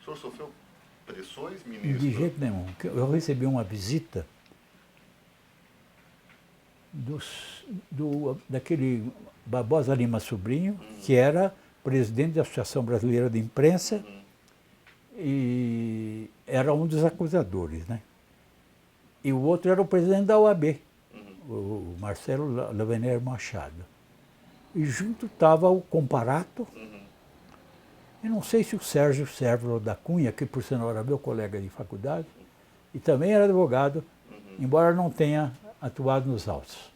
senhor sofreu pressões, ministro? De jeito nenhum. Eu recebi uma visita daquele Barbosa Lima Sobrinho, que era presidente da Associação Brasileira de Imprensa e era um dos acusadores, né? E o outro era o presidente da OAB, o Marcelo Lavener Machado. E junto estava o Comparato, e não sei se o Sérgio Sérvulo da Cunha, que por sinal era meu colega de faculdade, e também era advogado, embora não tenha atuado nos autos.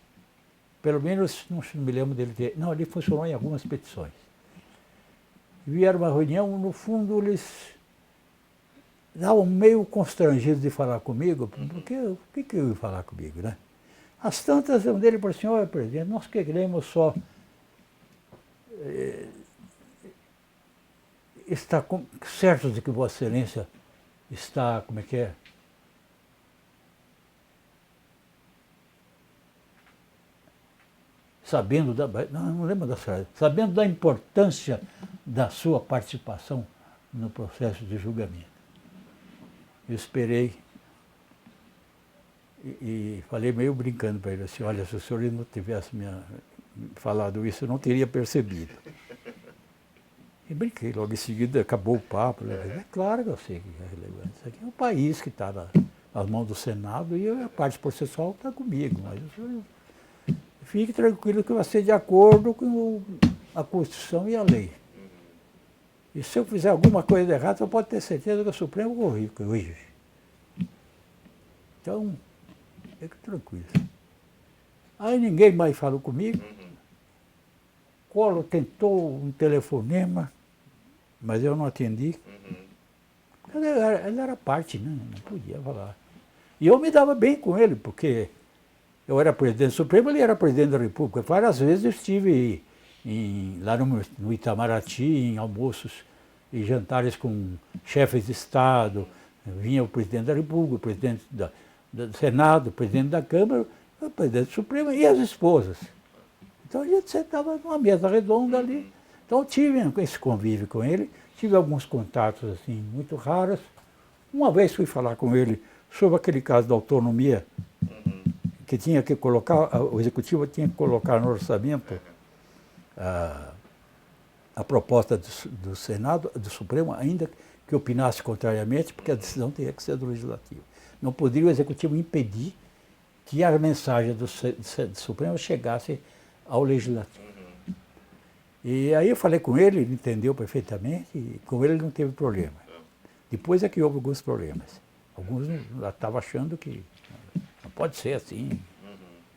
Pelo menos não me lembro dele ter. Não, ele funcionou em algumas petições. Vieram uma reunião, no fundo eles estavam meio constrangidos de falar comigo, porque o que eu ia falar comigo, né? As tantas, um deles falou assim: olha, presidente, nós queremos só estar certos de que Vossa Excelência está, como é que é? Sabendo da, não lembro da frase, sabendo da importância da sua participação no processo de julgamento. Eu esperei e falei meio brincando para ele assim: olha, se o senhor não tivesse me falado isso, eu não teria percebido. E brinquei, logo em seguida acabou o papo. É claro que eu sei que é relevante. Isso aqui é um país que está nas mãos do Senado e a parte processual está comigo. Mas o senhor fique tranquilo que vai ser de acordo com a Constituição e a lei. E se eu fizer alguma coisa errada, você pode ter certeza que o Supremo corrige. Então, fique tranquilo. Aí ninguém mais falou comigo. Collor tentou um telefonema, mas eu não atendi. Ele era parte, né? Não podia falar. E eu me dava bem com ele, porque eu era presidente do Supremo, ele era presidente da República. Várias vezes eu estive lá no Itamaraty, em almoços e jantares com chefes de Estado. Vinha o presidente da República, o presidente do Senado, o presidente da Câmara, o presidente do Supremo e as esposas. Então a gente sentava numa mesa redonda ali. Então eu tive esse convívio com ele, tive alguns contatos assim muito raros. Uma vez fui falar com ele sobre aquele caso da autonomia, que tinha que colocar, o executivo tinha que colocar no orçamento a proposta do Senado, do Supremo, ainda que opinasse contrariamente, porque a decisão teria que ser do Legislativo. Não poderia o executivo impedir que a mensagem do Supremo chegasse ao Legislativo. E aí eu falei com ele entendeu perfeitamente, e com ele não teve problema. Depois é que houve alguns problemas. Alguns estavam achando que não pode ser assim.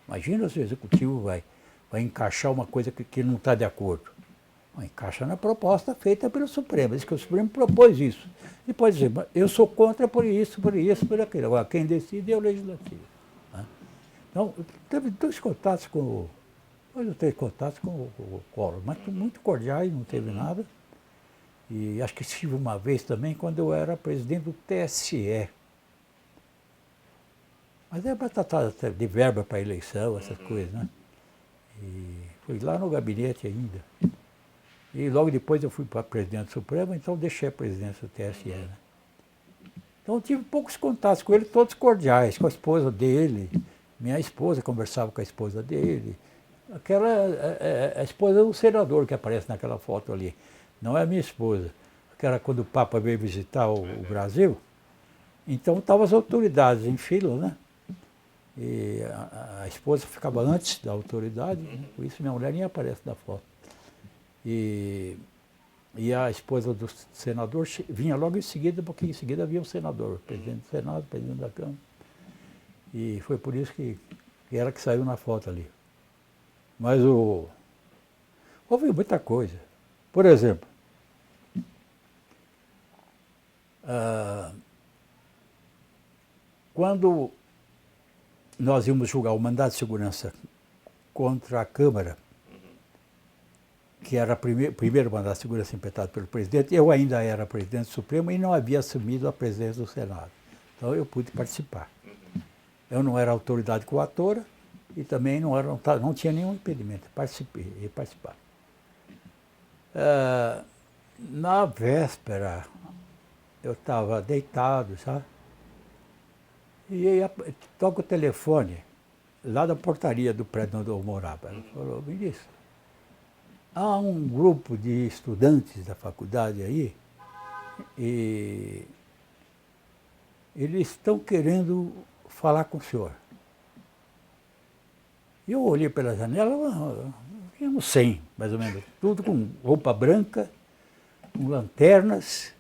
Imagina se o executivo vai encaixar uma coisa que não está de acordo. Encaixa na proposta feita pelo Supremo. Diz que o Supremo propôs isso. E pode dizer, eu sou contra por isso, por aquilo. Agora, quem decide é o Legislativo. Né? Então, teve dois contatos com eu tenho contato com o Collor, mas muito cordiais, não teve nada. E acho que estive uma vez também quando eu era presidente do TSE. Mas é para tratar de verba para eleição, essas coisas, né? E fui lá no gabinete ainda. E logo depois eu fui para presidente do Supremo, então deixei a presidência do TSE. Né? Então eu tive poucos contatos com ele, todos cordiais, com a esposa dele. Minha esposa conversava com a esposa dele. A esposa do senador que aparece naquela foto ali. Não é a minha esposa. Aquela quando o Papa veio visitar o Brasil. Então estavam as autoridades em fila, né? E a esposa ficava antes da autoridade, né? Por isso minha mulher nem aparece na foto. E a esposa do senador vinha logo em seguida, porque em seguida havia o senador, o presidente do Senado, o presidente da Câmara. E foi por isso que ela que saiu na foto ali. Mas houve muita coisa. Por exemplo, quando nós íamos julgar o mandato de segurança contra a Câmara, que era o primeiro mandato de segurança impetrado pelo presidente, eu ainda era presidente do Supremo e não havia assumido a presidência do Senado. Então eu pude participar. Eu não era autoridade coatora e também não tinha nenhum impedimento. Participei. Na véspera, eu estava deitado, sabe? E aí toca o telefone, lá da portaria do prédio onde eu morava. Ela falou, ministro, há um grupo de estudantes da faculdade aí, e eles estão querendo falar com o senhor. E eu olhei pela janela, tínhamos 100, mais ou menos, tudo com roupa branca, com lanternas,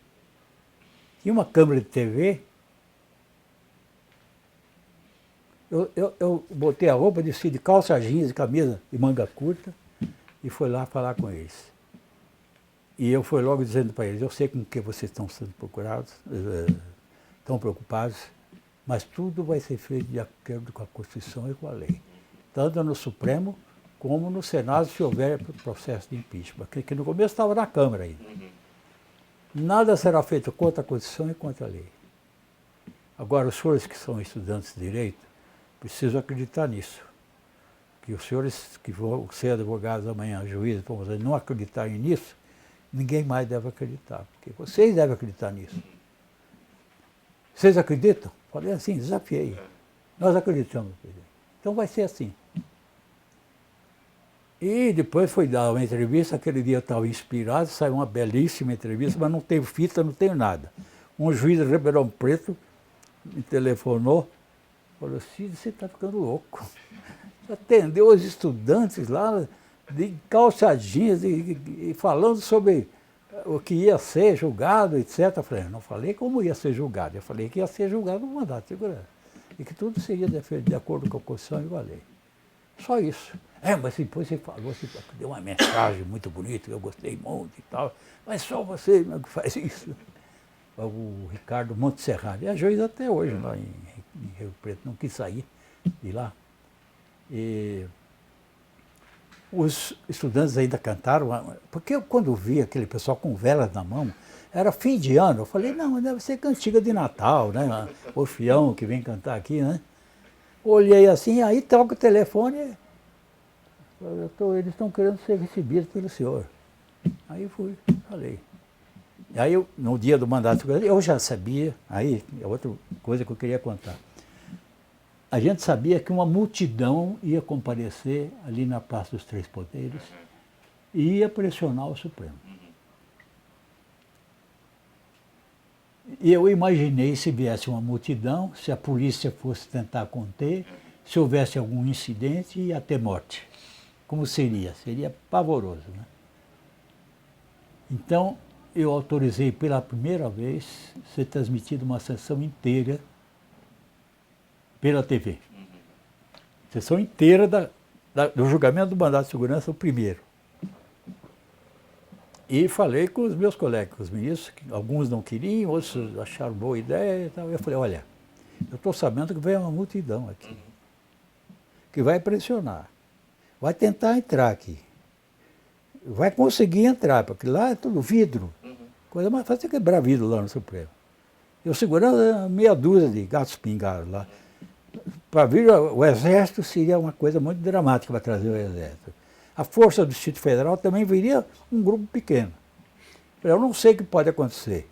tinha uma câmera de TV. Eu botei a roupa, desci de calça jeans e camisa de manga curta e fui lá falar com eles. E eu fui logo dizendo para eles, eu sei com que vocês estão sendo procurados, estão preocupados, mas tudo vai ser feito de acordo com a Constituição e com a lei. Tanto no Supremo como no Senado, se houver processo de impeachment. Que no começo estava na Câmara ainda. Nada será feito contra a Constituição e contra a lei. Agora, os senhores que são estudantes de Direito, precisam acreditar nisso. Que os senhores que vão ser advogados amanhã, juízes, não acreditarem nisso, ninguém mais deve acreditar. Porque vocês devem acreditar nisso. Vocês acreditam? Falei assim, desafiei. Nós acreditamos, presidente. Então vai ser assim. E depois foi dar uma entrevista, aquele dia eu estava inspirado, saiu uma belíssima entrevista, mas não tenho fita, não tenho nada. Um juiz de Ribeirão Preto me telefonou, falou, Cid, você está ficando louco. Você atendeu os estudantes lá, de calça jeans, e falando sobre o que ia ser julgado, etc. Eu falei, não falei como ia ser julgado, eu falei que ia ser julgado no mandato de segurança. E que tudo seria de acordo com a Constituição e com a lei. Só isso. Mas depois você falou, você deu uma mensagem muito bonita, que eu gostei muito e tal, mas só você que faz isso. O Ricardo Montserrat, é juiz até hoje lá em Rio Preto, não quis sair de lá. E os estudantes ainda cantaram, porque eu, quando vi aquele pessoal com velas na mão, era fim de ano, eu falei, não, deve ser cantiga de Natal, né? O Fião que vem cantar aqui, né? Olhei assim, aí toca o telefone, eles estão querendo ser recebidos pelo senhor. Aí fui, falei. E aí, no dia do mandato de segurança, eu já sabia, aí é outra coisa que eu queria contar. A gente sabia que uma multidão ia comparecer ali na Praça dos Três Poderes e ia pressionar o Supremo. E eu imaginei se viesse uma multidão, se a polícia fosse tentar conter, se houvesse algum incidente e até morte. Como seria? Seria pavoroso, né? Então, eu autorizei pela primeira vez ser transmitida uma sessão inteira pela TV. Sessão inteira do julgamento do mandato de segurança, o primeiro. E falei com os meus colegas, os ministros, que alguns não queriam, outros acharam boa ideia e tal. Eu falei, olha, eu estou sabendo que vem uma multidão aqui, que vai pressionar, vai tentar entrar aqui, vai conseguir entrar, porque lá é tudo vidro. Coisa mais fácil é quebrar vidro lá no Supremo. Eu segurando meia dúzia de gatos pingados lá. Para vir o Exército seria uma coisa muito dramática para trazer o Exército. A Força do Distrito Federal também viria um grupo pequeno. Eu não sei o que pode acontecer,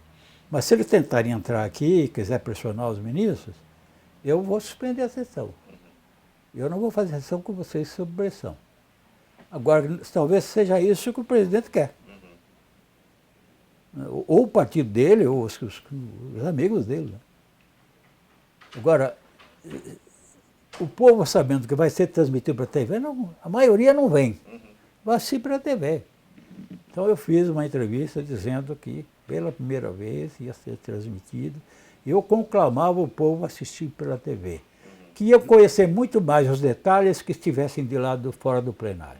mas se eles tentarem entrar aqui e quiser pressionar os ministros, eu vou suspender a sessão. Eu não vou fazer sessão com vocês sob pressão. Agora, talvez seja isso que o presidente quer. Ou o partido dele, ou os amigos dele. Agora, o povo sabendo que vai ser transmitido para a TV, a maioria não vem. Vai ser para a TV. Então eu fiz uma entrevista dizendo que pela primeira vez ia ser transmitido. Eu conclamava o povo a assistir pela TV. Que ia conhecer muito mais os detalhes que estivessem de lado fora do plenário.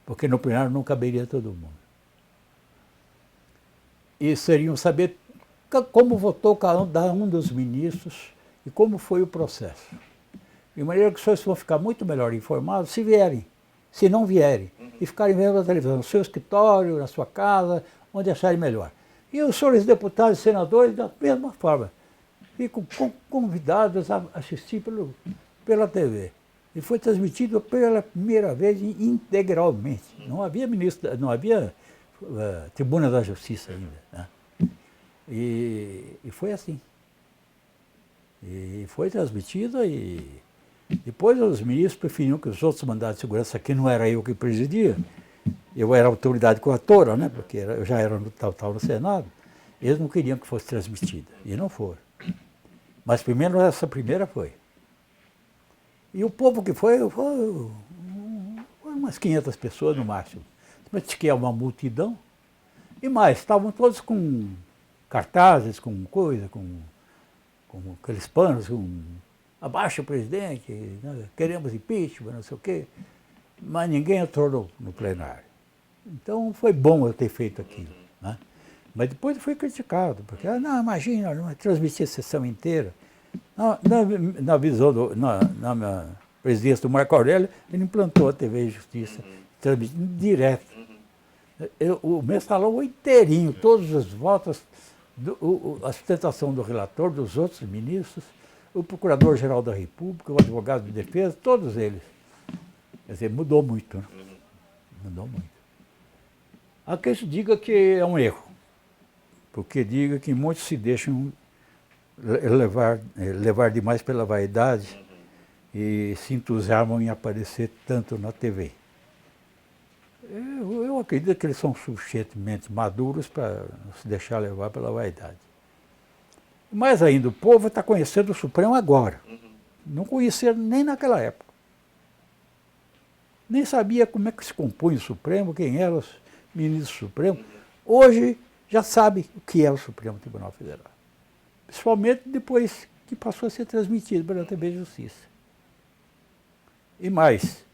Porque no plenário não caberia todo mundo. E seriam saber como votou cada um dos ministros e como foi o processo. De maneira que os senhores vão ficar muito melhor informados se vierem, se não vierem, e ficarem vendo na televisão, no seu escritório, na sua casa, onde acharem melhor. E os senhores deputados e senadores, da mesma forma, ficam convidados a assistir pela TV. E foi transmitido pela primeira vez integralmente. Não havia Tribuna da Justiça ainda, né? E foi assim. E foi transmitido e depois os ministros preferiam que os outros mandados de segurança, que não era eu que presidia, eu era autoridade coatora, né, porque eu já era tal no Senado, eles não queriam que fosse transmitida, e não foram. Mas primeiro essa primeira foi. E o povo que foi umas 500 pessoas no máximo. Mas que é uma multidão. E mais, estavam todos com cartazes, com coisa, com aqueles panos, com abaixa o presidente, né, queremos impeachment, não sei o quê. Mas ninguém entrou no plenário. Então foi bom eu ter feito aquilo. Né? Mas depois eu fui criticado, porque, não, imagina, não transmitir a sessão inteira. Na visão, na minha presidência do Marco Aurélio, ele implantou a TV Justiça, transmitindo direto. O mensalão inteirinho, todos os votos, a sustentação do relator, dos outros ministros, o Procurador-Geral da República, o advogado de defesa, todos eles. Quer dizer, mudou muito. Né? Mudou muito. Há quem se diga que é um erro, porque diga que muitos se deixam levar demais pela vaidade e se entusiasmam em aparecer tanto na TV. Eu acredito que eles são suficientemente maduros para não se deixar levar pela vaidade. Mais ainda, o povo está conhecendo o Supremo agora. Não conhecia nem naquela época. Nem sabia como é que se compunha o Supremo, quem eram os ministros do Supremo. Hoje já sabe o que é o Supremo Tribunal Federal. Principalmente depois que passou a ser transmitido pela TV Justiça. E mais,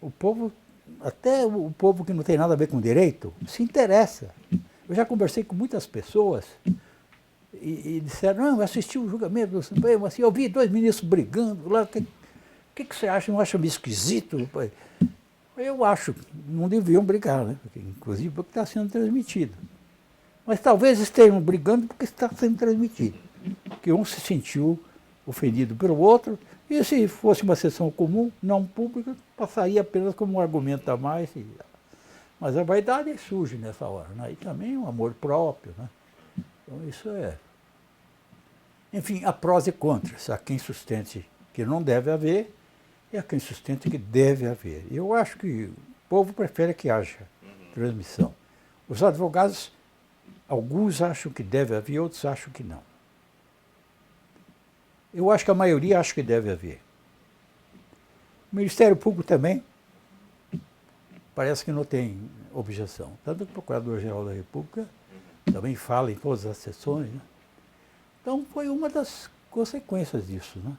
o povo, até o povo que não tem nada a ver com direito, se interessa. Eu já conversei com muitas pessoas e disseram, não, eu assisti o julgamento do Supremo, assim, eu vi 2 ministros brigando lá, o que você acha? Não acha meio esquisito? Eu acho, não deviam brigar, né? Inclusive porque está sendo transmitido. Mas talvez estejam brigando porque está sendo transmitido. Porque um se sentiu ofendido pelo outro, e se fosse uma sessão comum, não pública, passaria apenas como um argumento a mais. Mas a vaidade surge nessa hora, né? E também o amor próprio, né? Então isso é... Enfim, há prós e contras. Há quem sustente que não deve haver e há quem sustente que deve haver. Eu acho que o povo prefere que haja transmissão. Os advogados, alguns acham que deve haver, outros acham que não. Eu acho que a maioria acha que deve haver. O Ministério Público também parece que não tem objeção. Tanto que o Procurador-Geral da República também fala em todas as sessões. Né? Então foi uma das consequências disso. Né?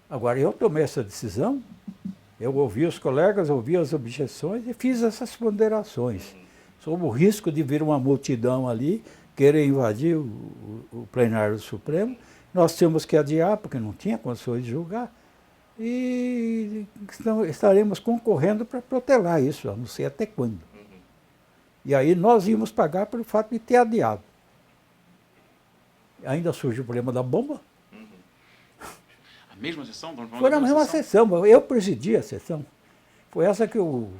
Agora, eu tomei essa decisão, eu ouvi os colegas, ouvi as objeções e fiz essas ponderações sobre o risco de vir uma multidão ali, querer invadir o plenário do Supremo. Nós tínhamos que adiar, porque não tinha condições de julgar, e estaremos concorrendo para protelar isso, eu não sei até quando. E aí nós íamos pagar pelo fato de ter adiado. Ainda surgiu o problema da bomba. A mesma sessão? Foi na mesma sessão, eu presidi a sessão. Foi essa que eu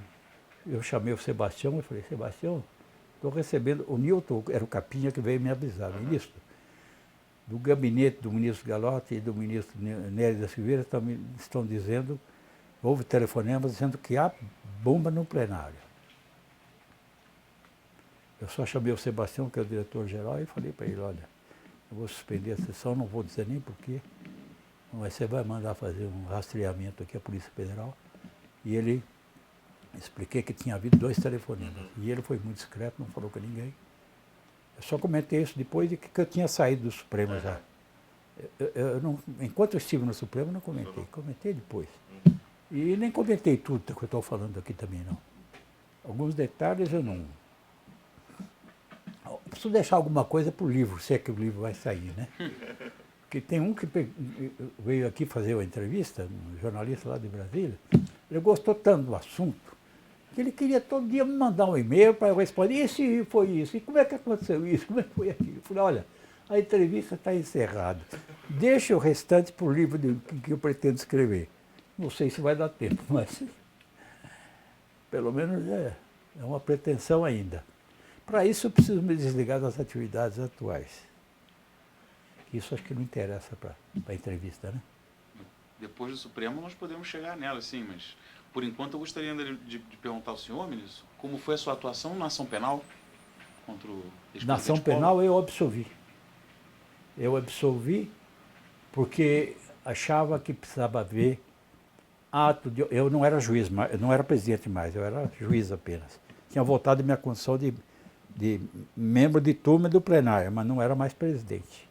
chamei o Sebastião e falei, Sebastião, estou recebendo, o Newton era o capinha que veio me avisar, ministro, do gabinete do ministro Galotti e do ministro Nery da Silveira estão dizendo, houve telefonemas dizendo que há bomba no plenário. Eu só chamei o Sebastião, que é o diretor-geral, e falei para ele, olha, eu vou suspender a sessão, não vou dizer nem porquê, mas você vai mandar fazer um rastreamento aqui, a Polícia Federal, e ele expliquei que tinha havido 2 telefonemas, e ele foi muito discreto, não falou com ninguém. Eu só comentei isso depois de que eu tinha saído do Supremo já. Enquanto eu estive no Supremo, não comentei. Comentei depois. E nem comentei tudo que eu estou falando aqui também, não. Alguns detalhes eu não... Eu preciso deixar alguma coisa para o livro, se é que o livro vai sair, né? Porque tem um que veio aqui fazer uma entrevista, um jornalista lá de Brasília, ele gostou tanto do assunto, que ele queria todo dia me mandar um e-mail para eu responder, e se foi isso, e como é que aconteceu isso, como é que foi aquilo? Eu falei, olha, a entrevista está encerrada, deixa o restante para o livro que eu pretendo escrever. Não sei se vai dar tempo, mas pelo menos é uma pretensão ainda. Para isso eu preciso me desligar das atividades atuais. Isso acho que não interessa para a entrevista, né? Depois do Supremo nós podemos chegar nela, sim, mas por enquanto eu gostaria de perguntar ao senhor, ministro, como foi a sua atuação na ação penal contra o ex-presidente Na ação Collor? penal eu absolvi. Eu absolvi porque achava que precisava haver ato de... Eu não era juiz, eu não era presidente mais, eu era juiz apenas. Tinha voltado minha condição de membro de turma do plenário, mas não era mais presidente.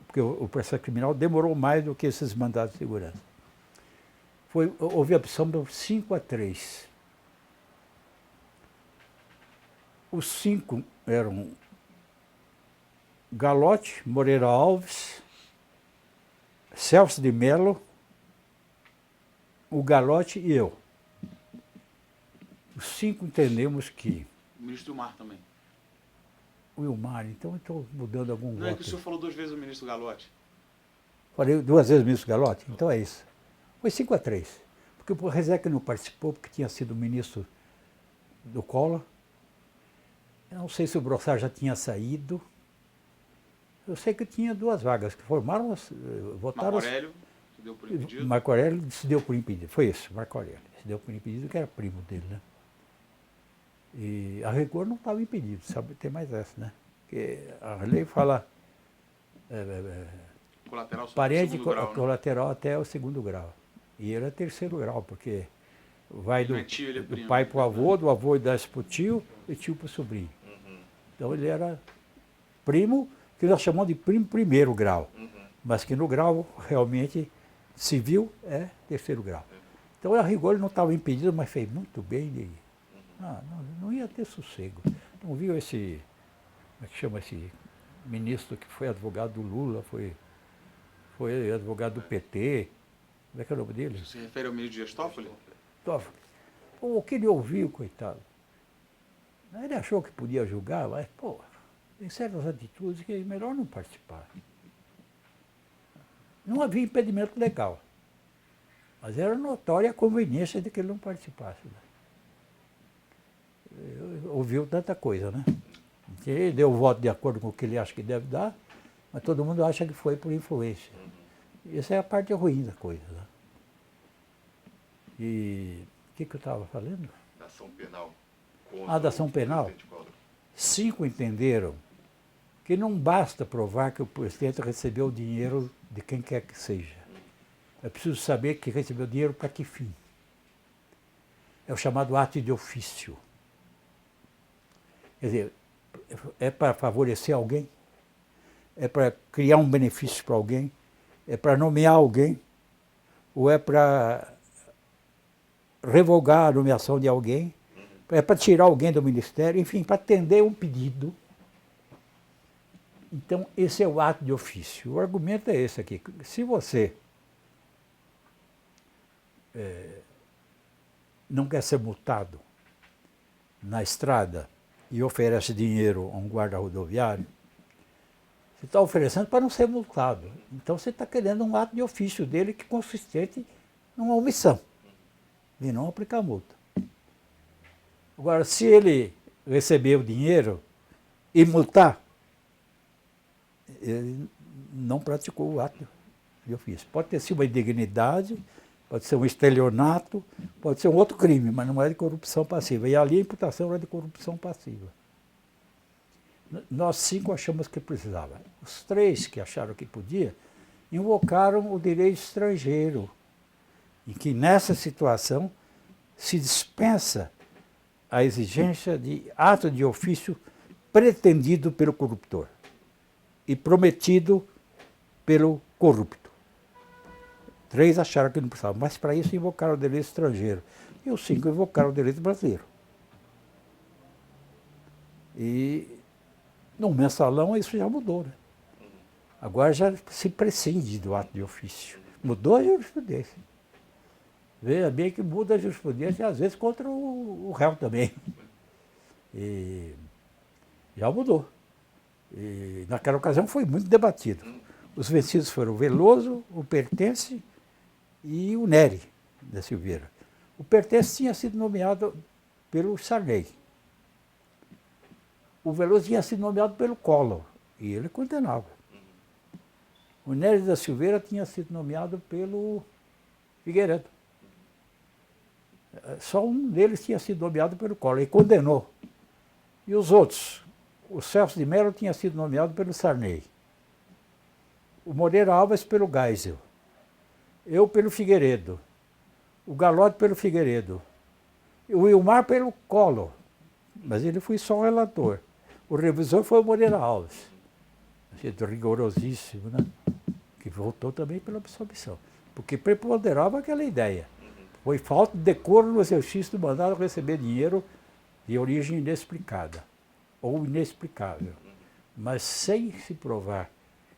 Porque o processo criminal demorou mais do que esses mandados de segurança. Houve a opção por 5-3. Os 5 eram Galotti, Moreira Alves, Celso de Mello, o Galotti e eu. Os 5 entendemos que... O ministro Gilmar também. O Wilmar, então eu estou mudando algum Não, voto. é que o senhor falou 2 vezes o ministro Galotti. Falei 2 vezes o ministro Galotti? Então é isso. Foi 5-3. Porque o Rezec não participou, porque tinha sido ministro do Collor. Eu não sei se o Brossard já tinha saído. Eu sei que tinha 2 vagas que formaram, votaram... Marco Aurélio se deu por impedido. Marco Aurélio se deu por impedido. Foi isso, Marco Aurélio. Se deu por impedido, que era primo dele, né? E a rigor não estava impedido, sabe? Tem mais essa, né? Porque a lei fala Colateral sobre o parente segundo grau, né? colateral até o 2º grau. E ele é 3º grau, porque vai Ele não é tio, ele é do primo, pai né? para o avô, do avô e desce para o tio, e tio para o sobrinho. Então ele era primo, que nós chamamos de primo 1º grau, mas que no grau realmente civil é 3º grau. Então a rigor ele não estava impedido, mas fez muito bem. Não ia ter sossego. Não viu esse, como é que chama esse ministro que foi advogado do Lula, foi advogado do PT, como é que é o nome dele? Se refere ao ministro Dias Toffoli? Toffoli. Pô, o que ele ouviu, coitado. Ele achou que podia julgar, mas, pô, tem certas atitudes que é melhor não participar. Não havia impedimento legal, mas era notória a conveniência de que ele não participasse. Ouviu tanta coisa, né? Ele deu o voto de acordo com o que ele acha que deve dar, mas todo mundo acha que foi por influência. Essa é a parte ruim da coisa. Né? E o que eu estava falando? Da ação penal. Contra Da ação o penal. presidente Collor. 5 entenderam que não basta provar que o presidente recebeu o dinheiro de quem quer que seja. É preciso saber que recebeu dinheiro para que fim. É o chamado ato de ofício. Quer dizer, é para favorecer alguém? É para criar um benefício para alguém? É para nomear alguém? Ou é para revogar a nomeação de alguém? É para tirar alguém do ministério? Enfim, para atender um pedido. Então, esse é o ato de ofício. O argumento é esse aqui. Se você não quer ser multado na estrada e oferece dinheiro a um guarda rodoviário, você está oferecendo para não ser multado. Então você está querendo um ato de ofício dele que consistente numa omissão e não aplicar multa. Agora, se ele receber o dinheiro e multar, ele não praticou o ato de ofício. Pode ter sido uma indignidade, pode ser um estelionato, pode ser um outro crime, mas não é de corrupção passiva. E ali a imputação era de corrupção passiva. Nós 5 achamos que precisava. Os 3 que acharam que podia, invocaram o direito estrangeiro, em que nessa situação se dispensa a exigência de ato de ofício pretendido pelo corruptor e prometido pelo corrupto. 3 acharam que não precisava, mas para isso invocaram o direito estrangeiro. E os 5 invocaram o direito brasileiro. E no mensalão isso já mudou, né? Agora já se prescinde do ato de ofício. Mudou a jurisprudência. Veja bem que muda a jurisprudência, às vezes contra o réu também. E já mudou. E naquela ocasião foi muito debatido. Os vencidos foram o Veloso, o Pertence e o Nery da Silveira. O Pertence tinha sido nomeado pelo Sarney. O Veloso tinha sido nomeado pelo Collor, e ele condenava. O Nery da Silveira tinha sido nomeado pelo Figueiredo. Só um deles tinha sido nomeado pelo Collor, e condenou. E os outros? O Celso de Mello tinha sido nomeado pelo Sarney. O Moreira Alves pelo Geisel. Eu pelo Figueiredo. O Galotti pelo Figueiredo. E o Wilmar pelo Collor. Mas ele foi só o relator. O revisor foi o Moreira Alves. Rigorosíssimo, né? Que votou também pela absolvição. Porque preponderava aquela ideia. Foi falta de decoro no exercício do mandato receber dinheiro de origem inexplicada ou inexplicável. Mas sem se provar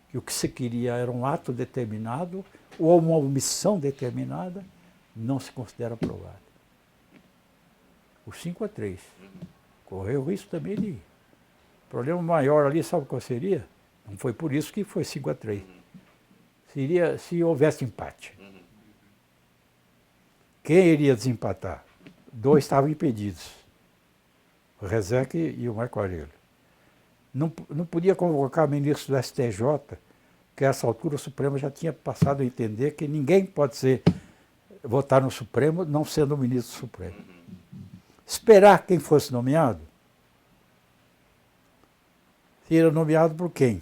que o que se queria era um ato determinado ou uma omissão determinada, não se considera aprovado. O 5-3. Correu o risco também de... O problema maior ali, sabe qual seria? Não foi por isso que foi 5-3. Seria se houvesse empate. Quem iria desempatar? 2 estavam impedidos. O Rezec e o Marco Aurélio. Não podia convocar ministros do STJ, porque a essa altura o Supremo já tinha passado a entender que ninguém pode votar no Supremo não sendo o ministro do Supremo. Esperar quem fosse nomeado. Seria nomeado por quem?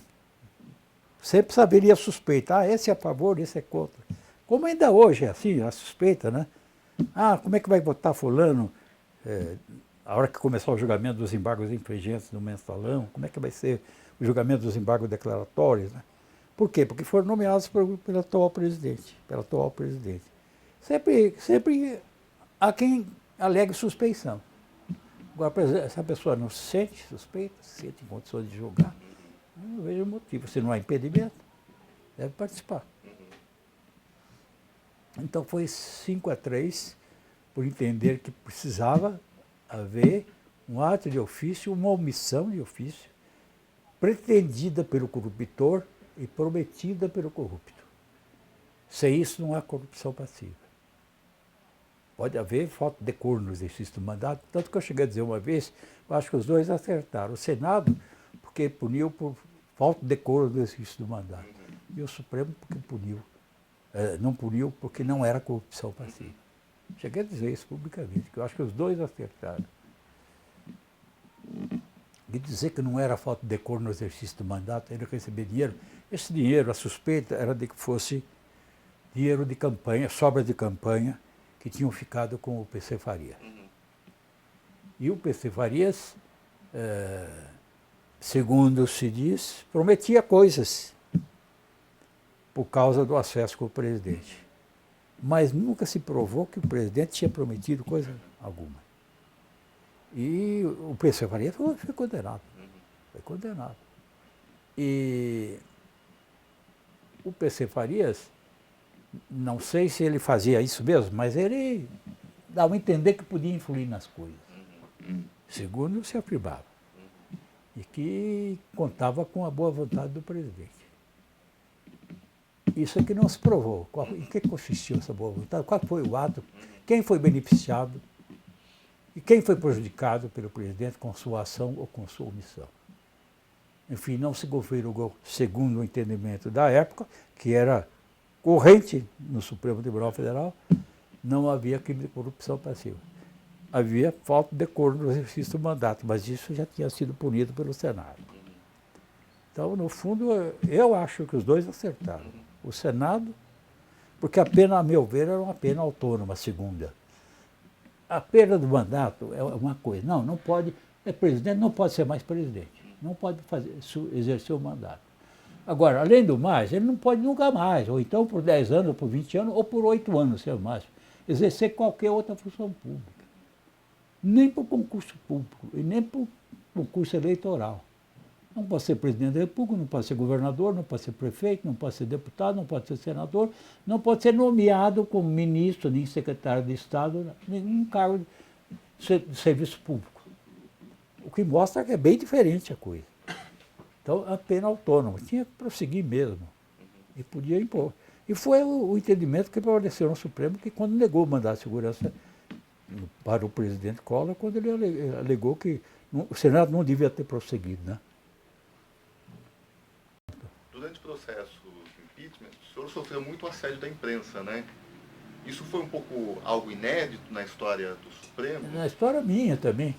Sempre saberia suspeitar, esse é a favor, esse é contra. Como ainda hoje é assim, a suspeita, né? Como é que vai votar fulano a hora que começar o julgamento dos embargos infringentes no mensalão? Como é que vai ser o julgamento dos embargos declaratórios, né? Por quê? Porque foram nomeados pelo atual presidente, Sempre há quem alegue suspeição. Agora, se a pessoa não se sente suspeita, se sente em condições de julgar, não vejo motivo. Se não há impedimento, deve participar. Então foi 5-3, por entender que precisava haver um ato de ofício, uma omissão de ofício, pretendida pelo corruptor e prometida pelo corrupto. Sem isso não há corrupção passiva. Pode haver falta de decoro no exercício do mandato, tanto que eu cheguei a dizer uma vez, eu acho que os dois acertaram. O Senado, porque puniu por falta de decoro no exercício do mandato. E o Supremo, porque não puniu porque não era corrupção passiva. Cheguei a dizer isso publicamente, que eu acho que os dois acertaram. E dizer que não era falta de decoro no exercício do mandato, ele receber dinheiro, esse dinheiro, a suspeita era de que fosse dinheiro de campanha, sobra de campanha, que tinham ficado com o PC Farias. E o PC Farias, segundo se diz, prometia coisas por causa do acesso com o presidente. Mas nunca se provou que o presidente tinha prometido coisa alguma. E o PC Farias foi condenado. Foi condenado. E o PC Farias, não sei se ele fazia isso mesmo, mas ele dava a entender que podia influir nas coisas. Segundo se afirmava. E que contava com a boa vontade do presidente. Isso é que não se provou. Em que consistiu essa boa vontade? Qual foi o ato? Quem foi beneficiado? E quem foi prejudicado pelo presidente com sua ação ou com sua omissão? Enfim, não se configurou, segundo o entendimento da época, que era corrente no Supremo Tribunal Federal, não havia crime de corrupção passiva. Havia falta de decoro no exercício do mandato, mas isso já tinha sido punido pelo Senado. Então, no fundo, eu acho que os dois acertaram. O Senado, porque a pena, a meu ver, era uma pena autônoma, segunda. A perda do mandato é uma coisa. Não pode, presidente não pode ser mais presidente. Não pode exercer o mandato. Agora, além do mais, ele não pode nunca mais, ou então por 10 anos, ou por 20 anos, ou por 8 anos, se é o máximo, exercer qualquer outra função pública. Nem por concurso público, e nem por concurso eleitoral. Não pode ser presidente da República, não pode ser governador, não pode ser prefeito, não pode ser deputado, não pode ser senador, não pode ser nomeado como ministro, nem secretário de Estado, nenhum cargo de serviço público. O que mostra que é bem diferente a coisa. Então, a pena autônoma, tinha que prosseguir mesmo, e podia impor. E foi o entendimento que prevaleceu no Supremo, que quando negou o mandato de segurança para o presidente Collor quando ele alegou que o Senado não devia ter prosseguido, né? Durante o processo de impeachment, o senhor sofreu muito assédio da imprensa, né? Isso foi um pouco algo inédito na história do Supremo? Na história minha também,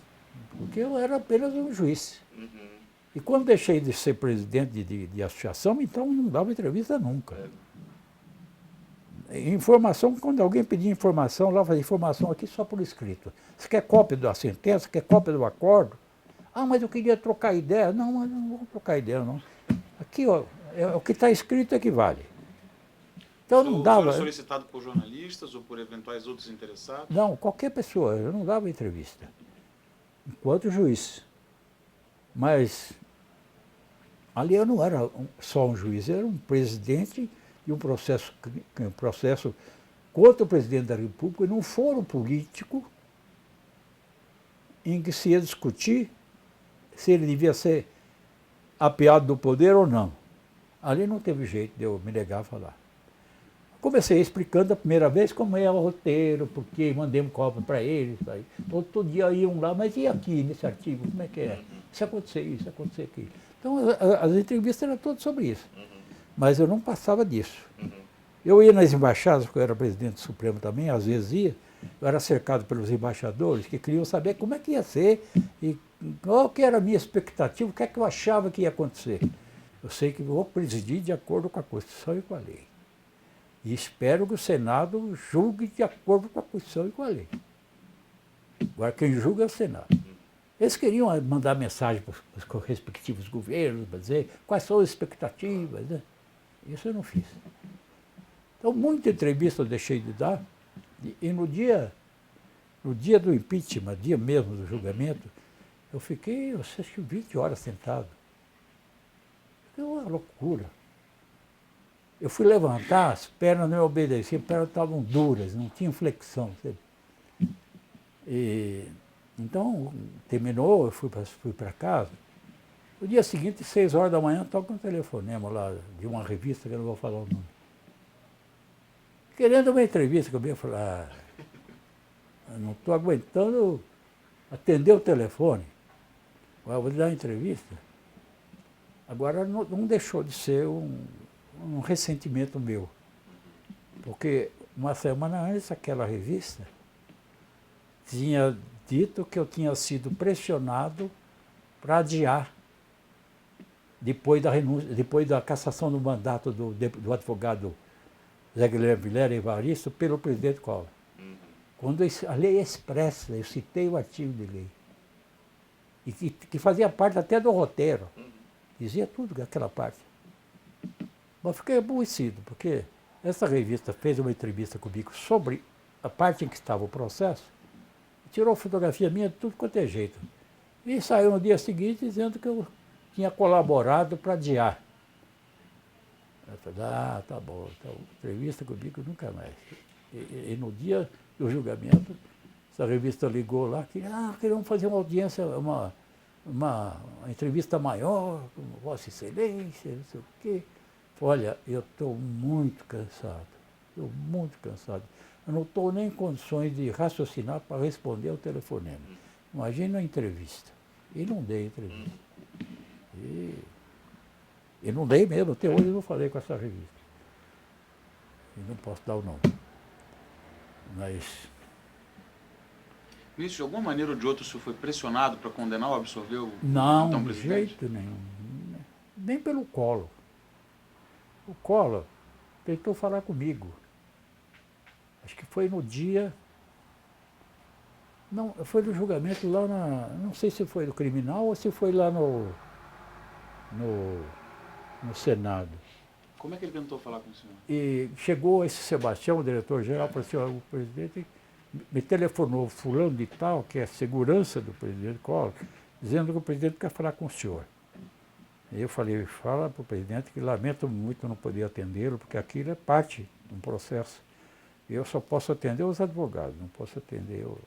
porque eu era apenas um juiz. Uhum. E quando deixei de ser presidente de associação, então não dava entrevista nunca. Informação, quando alguém pedia informação, lá fazia informação aqui só por escrito. Você quer cópia da sentença, quer cópia do acordo? Ah, mas eu queria trocar ideia. Não, mas não vou trocar ideia, não. Aqui, ó, o que está escrito é que vale. Então não O senhor dava. é solicitado por jornalistas ou por eventuais outros interessados? Não, qualquer pessoa, eu não dava entrevista, enquanto juiz. Mas ali eu não era só um juiz, eu era um presidente de um processo contra o presidente da República, e num fórum político em que se ia discutir se ele devia ser apeado do poder ou não. Ali não teve jeito de eu me negar a falar. Comecei explicando a primeira vez como é o roteiro, porque mandei um cópia para eles. Aí. Todo dia iam lá, mas e aqui nesse artigo, como é que é? Isso aconteceu isso, aconteceu aquilo. Então as entrevistas eram todas sobre isso. Mas eu não passava disso. Eu ia nas embaixadas, porque eu era presidente do Supremo também, às vezes ia, eu era cercado pelos embaixadores que queriam saber como é que ia ser e qual que era a minha expectativa, o que é que eu achava que ia acontecer. Eu sei que vou presidir de acordo com a Constituição e com a lei. E espero que o Senado julgue de acordo com a Constituição e com a lei. Agora, quem julga é o Senado. Eles queriam mandar mensagem para os respectivos governos, para dizer quais são as expectativas, né? Isso eu não fiz. Então, muita entrevista eu deixei de dar, e no dia do impeachment, dia mesmo do julgamento, eu fiquei, eu sei, 20 horas sentado. Foi uma loucura. Eu fui levantar, as pernas não me obedeciam, as pernas estavam duras, não tinham flexão. Sabe? Então, terminou, eu fui para casa. No dia seguinte, 6 horas da manhã, toca um telefonema lá de uma revista, que eu não vou falar o nome. Querendo uma entrevista comigo, eu falei, eu não estou aguentando atender o telefone. Agora eu vou lhe dar uma entrevista. Agora não deixou de ser um ressentimento meu. Porque uma semana antes, aquela revista tinha dito que eu tinha sido pressionado para adiar, depois da cassação do mandato do advogado Zé Guilherme Vilela Evaristo pelo presidente Collor. Quando a lei é expressa, eu citei o artigo de lei, e que fazia parte até do roteiro, dizia tudo aquela parte. Mas fiquei aborrecido, porque essa revista fez uma entrevista comigo sobre a parte em que estava o processo, tirou fotografia minha de tudo quanto é jeito. E saiu no dia seguinte dizendo que eu tinha colaborado para adiar. Eu falei, tá bom, então, entrevista comigo nunca mais. E no dia do julgamento, essa revista ligou lá, que queremos fazer uma audiência, uma entrevista maior, com Vossa Excelência, não sei o quê. Olha, eu estou muito cansado, Eu não estou nem em condições de raciocinar para responder ao telefonema. Imagina a entrevista. E não dei entrevista. E não dei mesmo, até hoje eu não falei com essa revista. E não posso dar o nome. Mas... Ministro, de alguma maneira ou de outra o senhor foi pressionado para condenar ou absolver o Não, então de presidente? jeito nenhum. Nem pelo Collor. O Collor tentou falar comigo. Acho que foi no dia... Não, foi no julgamento lá não sei se foi no criminal ou se foi lá no Senado. Como é que ele tentou falar com o senhor? E chegou esse Sebastião, o diretor-geral, falou assim, o presidente me telefonou fulano de tal, que é segurança do presidente Collor, dizendo que o presidente quer falar com o senhor. E eu falei, fala para o presidente que lamento muito não poder atendê-lo, porque aquilo é parte de um processo. Eu só posso atender os advogados, não posso atender o...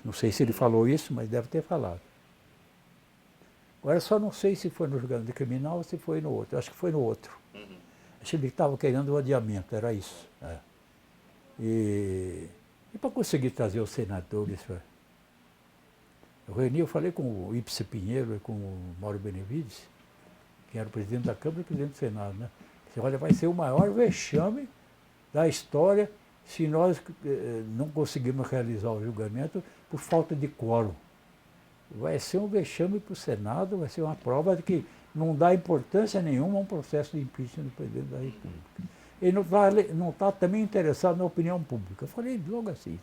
Não sei se ele falou isso, mas deve ter falado. Agora, só não sei se foi no julgamento de criminal ou se foi no outro. Acho que foi no outro. Acho que ele estava querendo o adiamento, era isso. E para conseguir trazer os senadores, eu falei com o Ipse Pinheiro e com o Mauro Benevides, que era o presidente da Câmara e o presidente do Senado, né? Disse, olha, vai ser o maior vexame da história se nós não conseguirmos realizar o julgamento por falta de quórum. Vai ser um vexame para o Senado, vai ser uma prova de que não dá importância nenhuma a um processo de impeachment do presidente da República. Ele não está também interessado na opinião pública. Eu falei logo assim.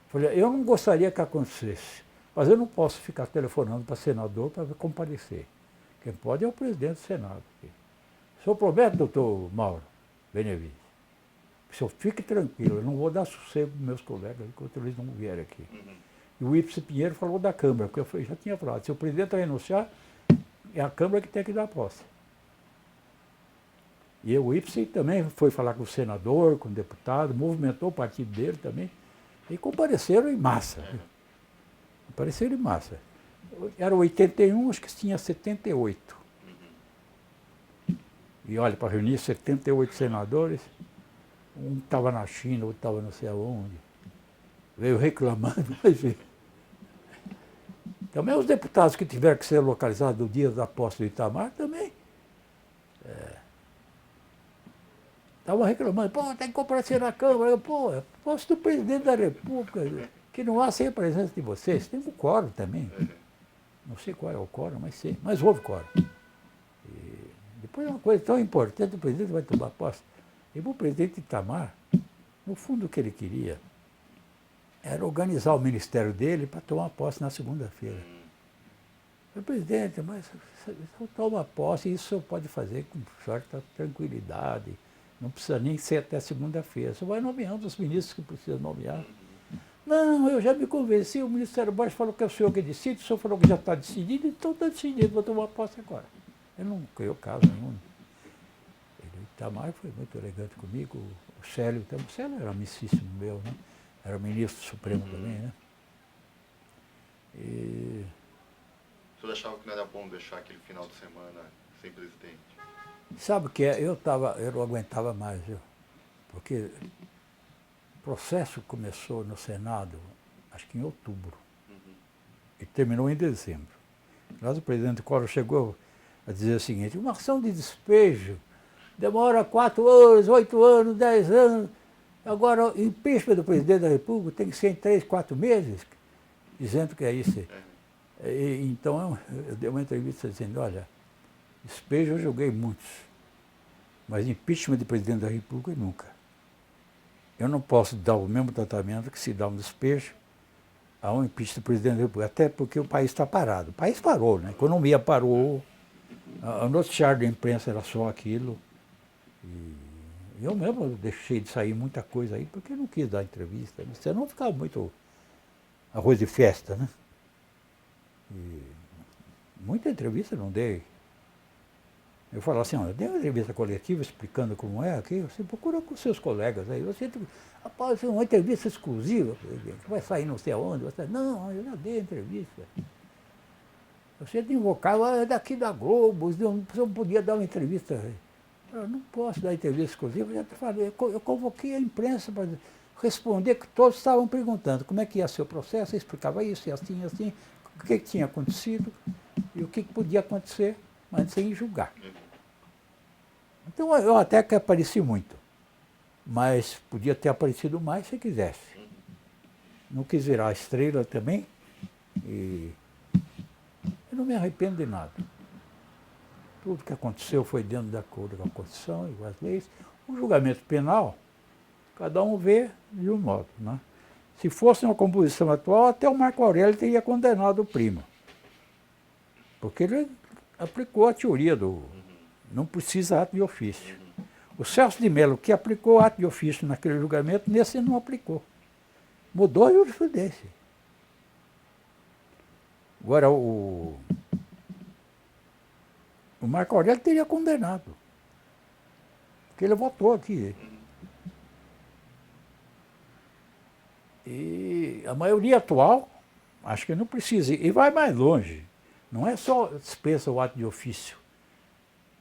Falei, eu não gostaria que acontecesse, mas eu não posso ficar telefonando para senador para comparecer. Quem pode é o presidente do Senado. O senhor promete, doutor Mauro Benevides? O senhor fique tranquilo, eu não vou dar sossego para meus colegas enquanto eles não vierem aqui. E o Ipse Pinheiro falou da Câmara, porque eu já tinha falado, se o presidente renunciar, é a Câmara que tem que dar posse. E o Ipse também foi falar com o senador, com o deputado, movimentou o partido dele também, e compareceram em massa. Compareceram em massa. Era 81, acho que tinha 78. E olha, para reunir 78 senadores, um estava na China, outro estava não sei aonde. Veio reclamando, mas veio. Também os deputados que tiveram que ser localizados no dia da posse do Itamar também estavam reclamando, pô, tem que comparecer na Câmara, pô, é posse do presidente da República, que não há sem a presença de vocês, tem um quórum também. Não sei qual é o quórum, mas houve quórum. E depois uma coisa tão importante, o presidente vai tomar posse. E o presidente Itamar, no fundo o que ele queria era organizar o ministério dele para tomar posse na segunda-feira. Falei, presidente, mas se eu tomar posse, isso o senhor pode fazer com certa tranquilidade. Não precisa nem ser até segunda-feira. Você vai nomeando os ministros que precisa nomear. Não, eu já me convenci, o Ministério Baixo falou que é o senhor que decide, o senhor falou que já está decidido, então está decidido, vou tomar posse agora. Ele não criou caso nenhum. O Itamar foi muito elegante comigo, o Célio também. O Célio era amicíssimo meu, né? Era ministro supremo também, né? E... O senhor achava que não era bom deixar aquele final de semana sem presidente? Sabe o que é? Eu não aguentava mais, viu? Porque o processo começou no Senado, acho que em outubro, e terminou em dezembro. Mas o presidente Collor chegou a dizer o seguinte, uma ação de despejo demora 4 anos, 8 anos, 10 anos, agora o impeachment do presidente da República tem que ser em 3, 4 meses, dizendo que é isso. Então eu dei uma entrevista dizendo, olha, despejo eu joguei muitos, mas impeachment de presidente da República nunca. Eu não posso dar o mesmo tratamento que se dá um despejo a um impeachment do presidente da República, até porque o país está parado. O país parou, né? A economia parou, o noticiário da imprensa era só aquilo. E eu mesmo deixei de sair muita coisa aí, porque eu não quis dar entrevista. Você não ficava muito arroz de festa, né? E muita entrevista não dei. Eu falo assim, eu dei uma entrevista coletiva explicando como é aqui, você procura com seus colegas aí, você, rapaz, uma entrevista exclusiva, que vai sair não sei aonde, você, não, eu já dei a entrevista. Você invocava daqui da Globo, você não podia dar uma entrevista. Eu não posso dar entrevista exclusiva, eu já te falei, eu convoquei a imprensa para responder, que todos estavam perguntando como é que ia ser o processo, eu explicava isso, e assim, o que tinha acontecido e o que podia acontecer, mas sem julgar. Então eu até que apareci muito, mas podia ter aparecido mais se quisesse. Não quis virar estrela também, e eu não me arrependo de nada. Tudo que aconteceu foi dentro da acordo com a Constituição e com as leis. O julgamento penal, cada um vê de um modo, né? Se fosse uma composição atual, até o Marco Aurélio teria condenado o primo. Porque ele aplicou a teoria do não precisa ato de ofício. O Celso de Mello, que aplicou ato de ofício naquele julgamento, nesse não aplicou. Mudou a jurisprudência. Agora, o Marco Aurélio teria condenado. Porque ele votou aqui. E a maioria atual, acho que não precisa. E vai mais longe. Não é só dispensa o ato de ofício.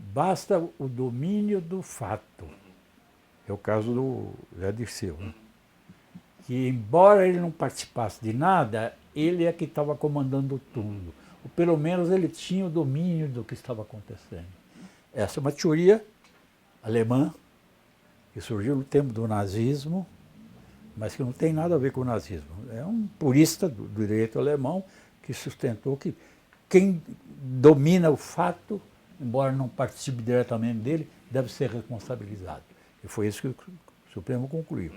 Basta o domínio do fato. é o caso do Zé Dirceu, né? Que embora ele não participasse de nada, ele é que estava comandando tudo. Ou pelo menos ele tinha o domínio do que estava acontecendo. Essa é uma teoria alemã, que surgiu no tempo do nazismo, mas que não tem nada a ver com o nazismo. É um purista do direito alemão que sustentou que quem domina o fato, embora não participe diretamente dele, deve ser responsabilizado. E foi isso que o Supremo concluiu.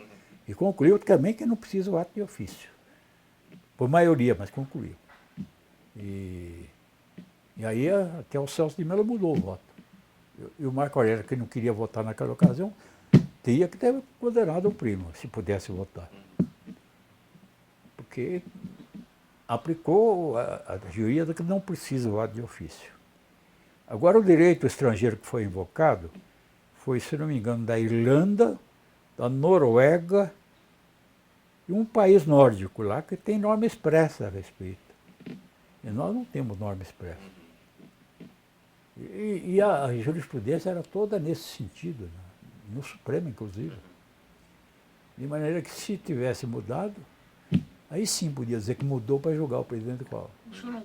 E concluiu também que não precisa o ato de ofício. Por maioria, mas concluiu. E aí até o Celso de Mello mudou o voto. E o Marco Aurélio, que não queria votar naquela ocasião, teria que ter condenado o primo, se pudesse votar. Porque aplicou a teoria de que não precisa o ato de ofício. Agora, o direito estrangeiro que foi invocado foi, se não me engano, da Irlanda, da Noruega e um país nórdico lá que tem norma expressa a respeito. E nós não temos norma expressa. E a jurisprudência era toda nesse sentido, né? No Supremo, inclusive. De maneira que, se tivesse mudado, aí sim podia dizer que mudou para julgar o presidente Collor. O senhor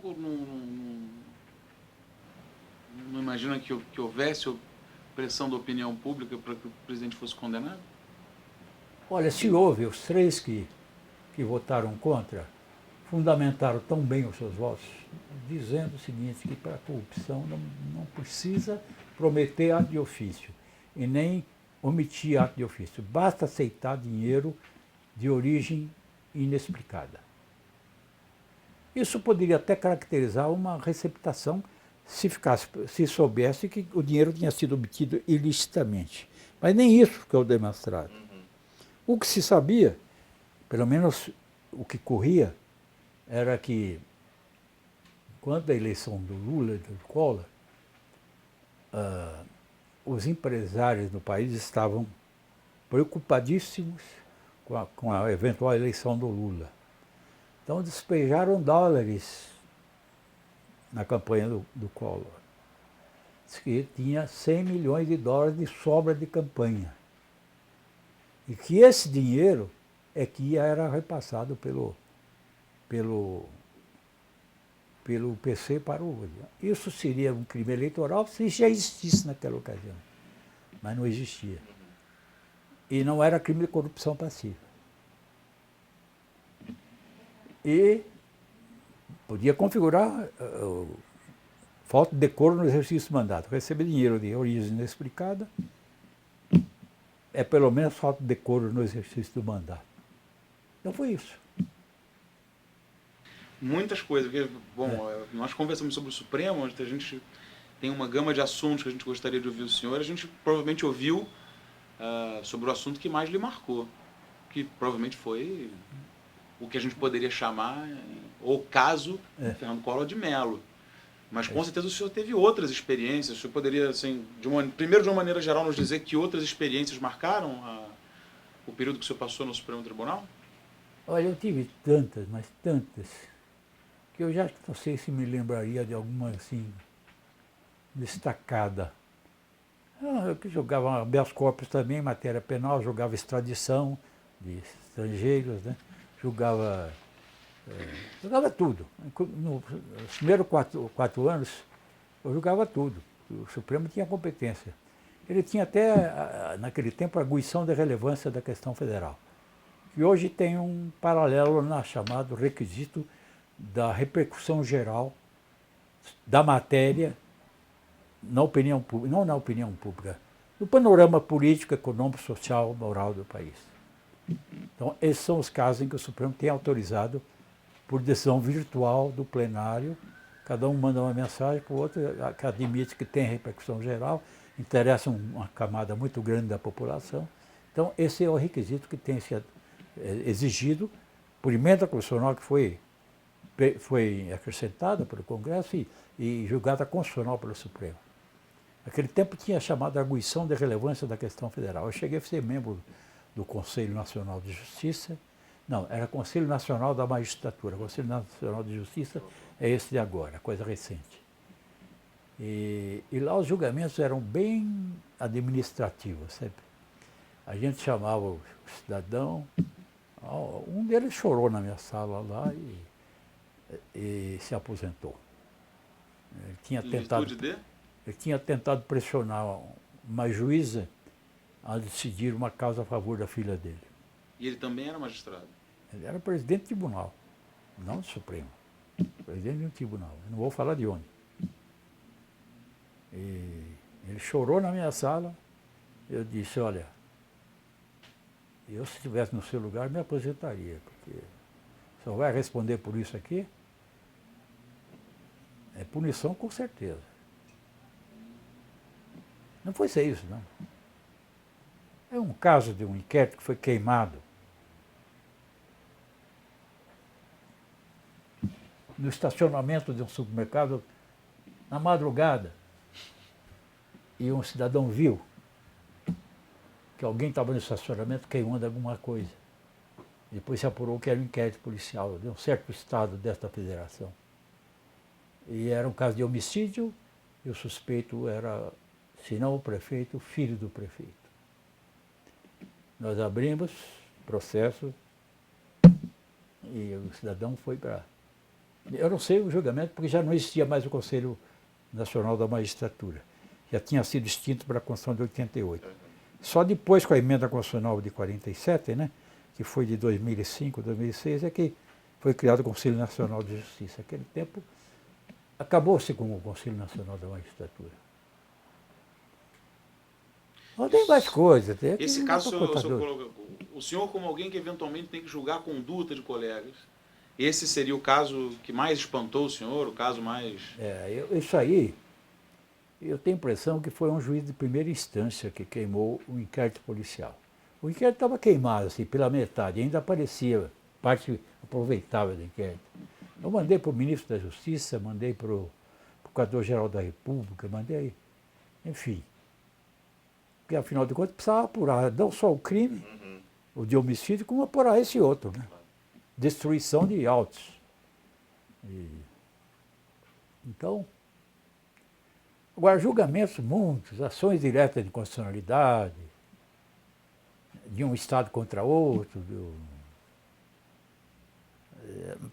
não imagina que houvesse pressão da opinião pública para que o presidente fosse condenado? Olha, se houve, os três que votaram contra fundamentaram tão bem os seus votos, dizendo o seguinte, que para a corrupção não precisa prometer ato de ofício e nem omitir ato de ofício. Basta aceitar dinheiro de origem inexplicada. Isso poderia até caracterizar uma receptação se soubesse que o dinheiro tinha sido obtido ilicitamente. Mas nem isso ficou demonstrado. O que se sabia, pelo menos o que corria, era que, quando a eleição do Lula e do Collor, os empresários do país estavam preocupadíssimos com a eventual eleição do Lula. Então despejaram dólares na campanha do Collor. Diz que tinha 100 milhões de dólares de sobra de campanha. E que esse dinheiro é que era repassado pelo PC para o Lula. Isso seria um crime eleitoral se já existisse naquela ocasião. Mas não existia. E não era crime de corrupção passiva. E podia configurar falta de decoro no exercício do mandato. Receber dinheiro de origem inexplicada é pelo menos falta de decoro no exercício do mandato. Então foi isso. Muitas coisas. Porque, nós conversamos sobre o Supremo, onde a gente tem uma gama de assuntos que a gente gostaria de ouvir o senhor. A gente provavelmente ouviu sobre o assunto que mais lhe marcou, que provavelmente foi o que a gente poderia chamar, o caso Fernando Collor de Mello. Mas com certeza o senhor teve outras experiências. O senhor poderia, assim, primeiro de uma maneira geral, nos dizer que outras experiências marcaram o período que o senhor passou no Supremo Tribunal? Olha, eu tive tantas, mas tantas, que eu já não sei se me lembraria de alguma assim destacada. Eu que jogava habeas corpus também, matéria penal, jogava extradição de estrangeiros, né? Jogava tudo. Nos primeiros quatro anos, eu jogava tudo. O Supremo tinha competência. Ele tinha até, naquele tempo, a arguição de relevância da questão federal, que hoje tem um paralelo na chamado requisito da repercussão geral da matéria na opinião pública, não na opinião pública, no panorama político, econômico, social, moral do país. Então, esses são os casos em que o Supremo tem autorizado, por decisão virtual do plenário, cada um manda uma mensagem para o outro, que admite que tem repercussão geral, interessa uma camada muito grande da população. Então, esse é o requisito que tem sido exigido por emenda constitucional que foi acrescentada pelo Congresso e julgada constitucional pelo Supremo. Naquele tempo tinha a chamada arguição de relevância da questão federal. Eu cheguei a ser membro do Conselho Nacional de Justiça. Não, era Conselho Nacional da Magistratura. O Conselho Nacional de Justiça é esse de agora, coisa recente. E lá os julgamentos eram bem administrativos, sabe? A gente chamava o cidadão, um deles chorou na minha sala lá e se aposentou. Ele tinha Em tentado, virtude de? ele tinha tentado pressionar uma juíza a decidir uma causa a favor da filha dele. E ele também era magistrado. Ele era presidente do tribunal, não do Supremo. Presidente de um tribunal, eu não vou falar de onde. E ele chorou na minha sala, eu disse, olha, eu se estivesse no seu lugar me aposentaria, porque só vai responder por isso aqui, é punição com certeza. Não foi ser isso, não. É um caso de um inquérito que foi queimado no estacionamento de um supermercado na madrugada. E um cidadão viu que alguém estava no estacionamento queimando alguma coisa. Depois se apurou que era um inquérito policial de um certo estado desta federação. E era um caso de homicídio, e o suspeito era, se não o prefeito, o filho do prefeito. Nós abrimos processo e o cidadão foi para... Eu não sei o julgamento, porque já não existia mais o Conselho Nacional da Magistratura. Já tinha sido extinto para a Constituição de 88. Só depois, com a emenda constitucional de 47, né, que foi de 2005, 2006, é que foi criado o Conselho Nacional de Justiça. Naquele tempo, acabou-se com o Conselho Nacional da Magistratura. Mas tem mais coisas. Esse caso, o senhor como alguém que eventualmente tem que julgar a conduta de colegas, esse seria o caso que mais espantou o senhor, o caso mais... Isso aí, eu tenho a impressão que foi um juiz de primeira instância que queimou o inquérito policial. O inquérito estava queimado, assim, pela metade, ainda aparecia parte aproveitável do inquérito. Eu mandei para o ministro da Justiça, mandei para o Procurador-Geral da República, mandei, enfim. Porque, afinal de contas, precisava apurar não só o crime, o de homicídio, como apurar esse outro, né? Destruição de autos. Então, agora, julgamentos muitos, ações diretas de constitucionalidade, de um Estado contra outro,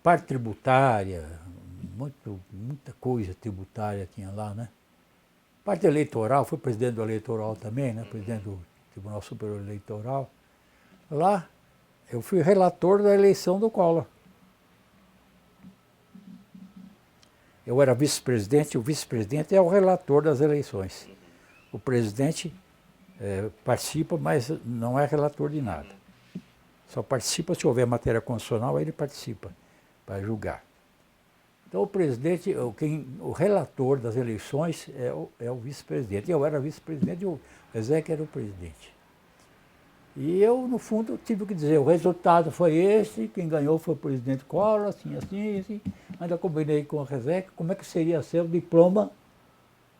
parte tributária, muita coisa tributária tinha lá, né? Parte eleitoral, fui presidente do eleitoral também, né? Presidente do Tribunal Superior Eleitoral. Lá, eu fui relator da eleição do Collor. Eu era vice-presidente, o vice-presidente é o relator das eleições. O presidente participa, mas não é relator de nada. Só participa se houver matéria constitucional, aí ele participa para julgar. Então o presidente, o relator das eleições é o vice-presidente. Eu era vice-presidente e o Rezec era o presidente. E eu, no fundo, tive que dizer, o resultado foi esse, quem ganhou foi o presidente Collor, assim, assim, assim. Ainda combinei com o Rezec como é que seria ser o diploma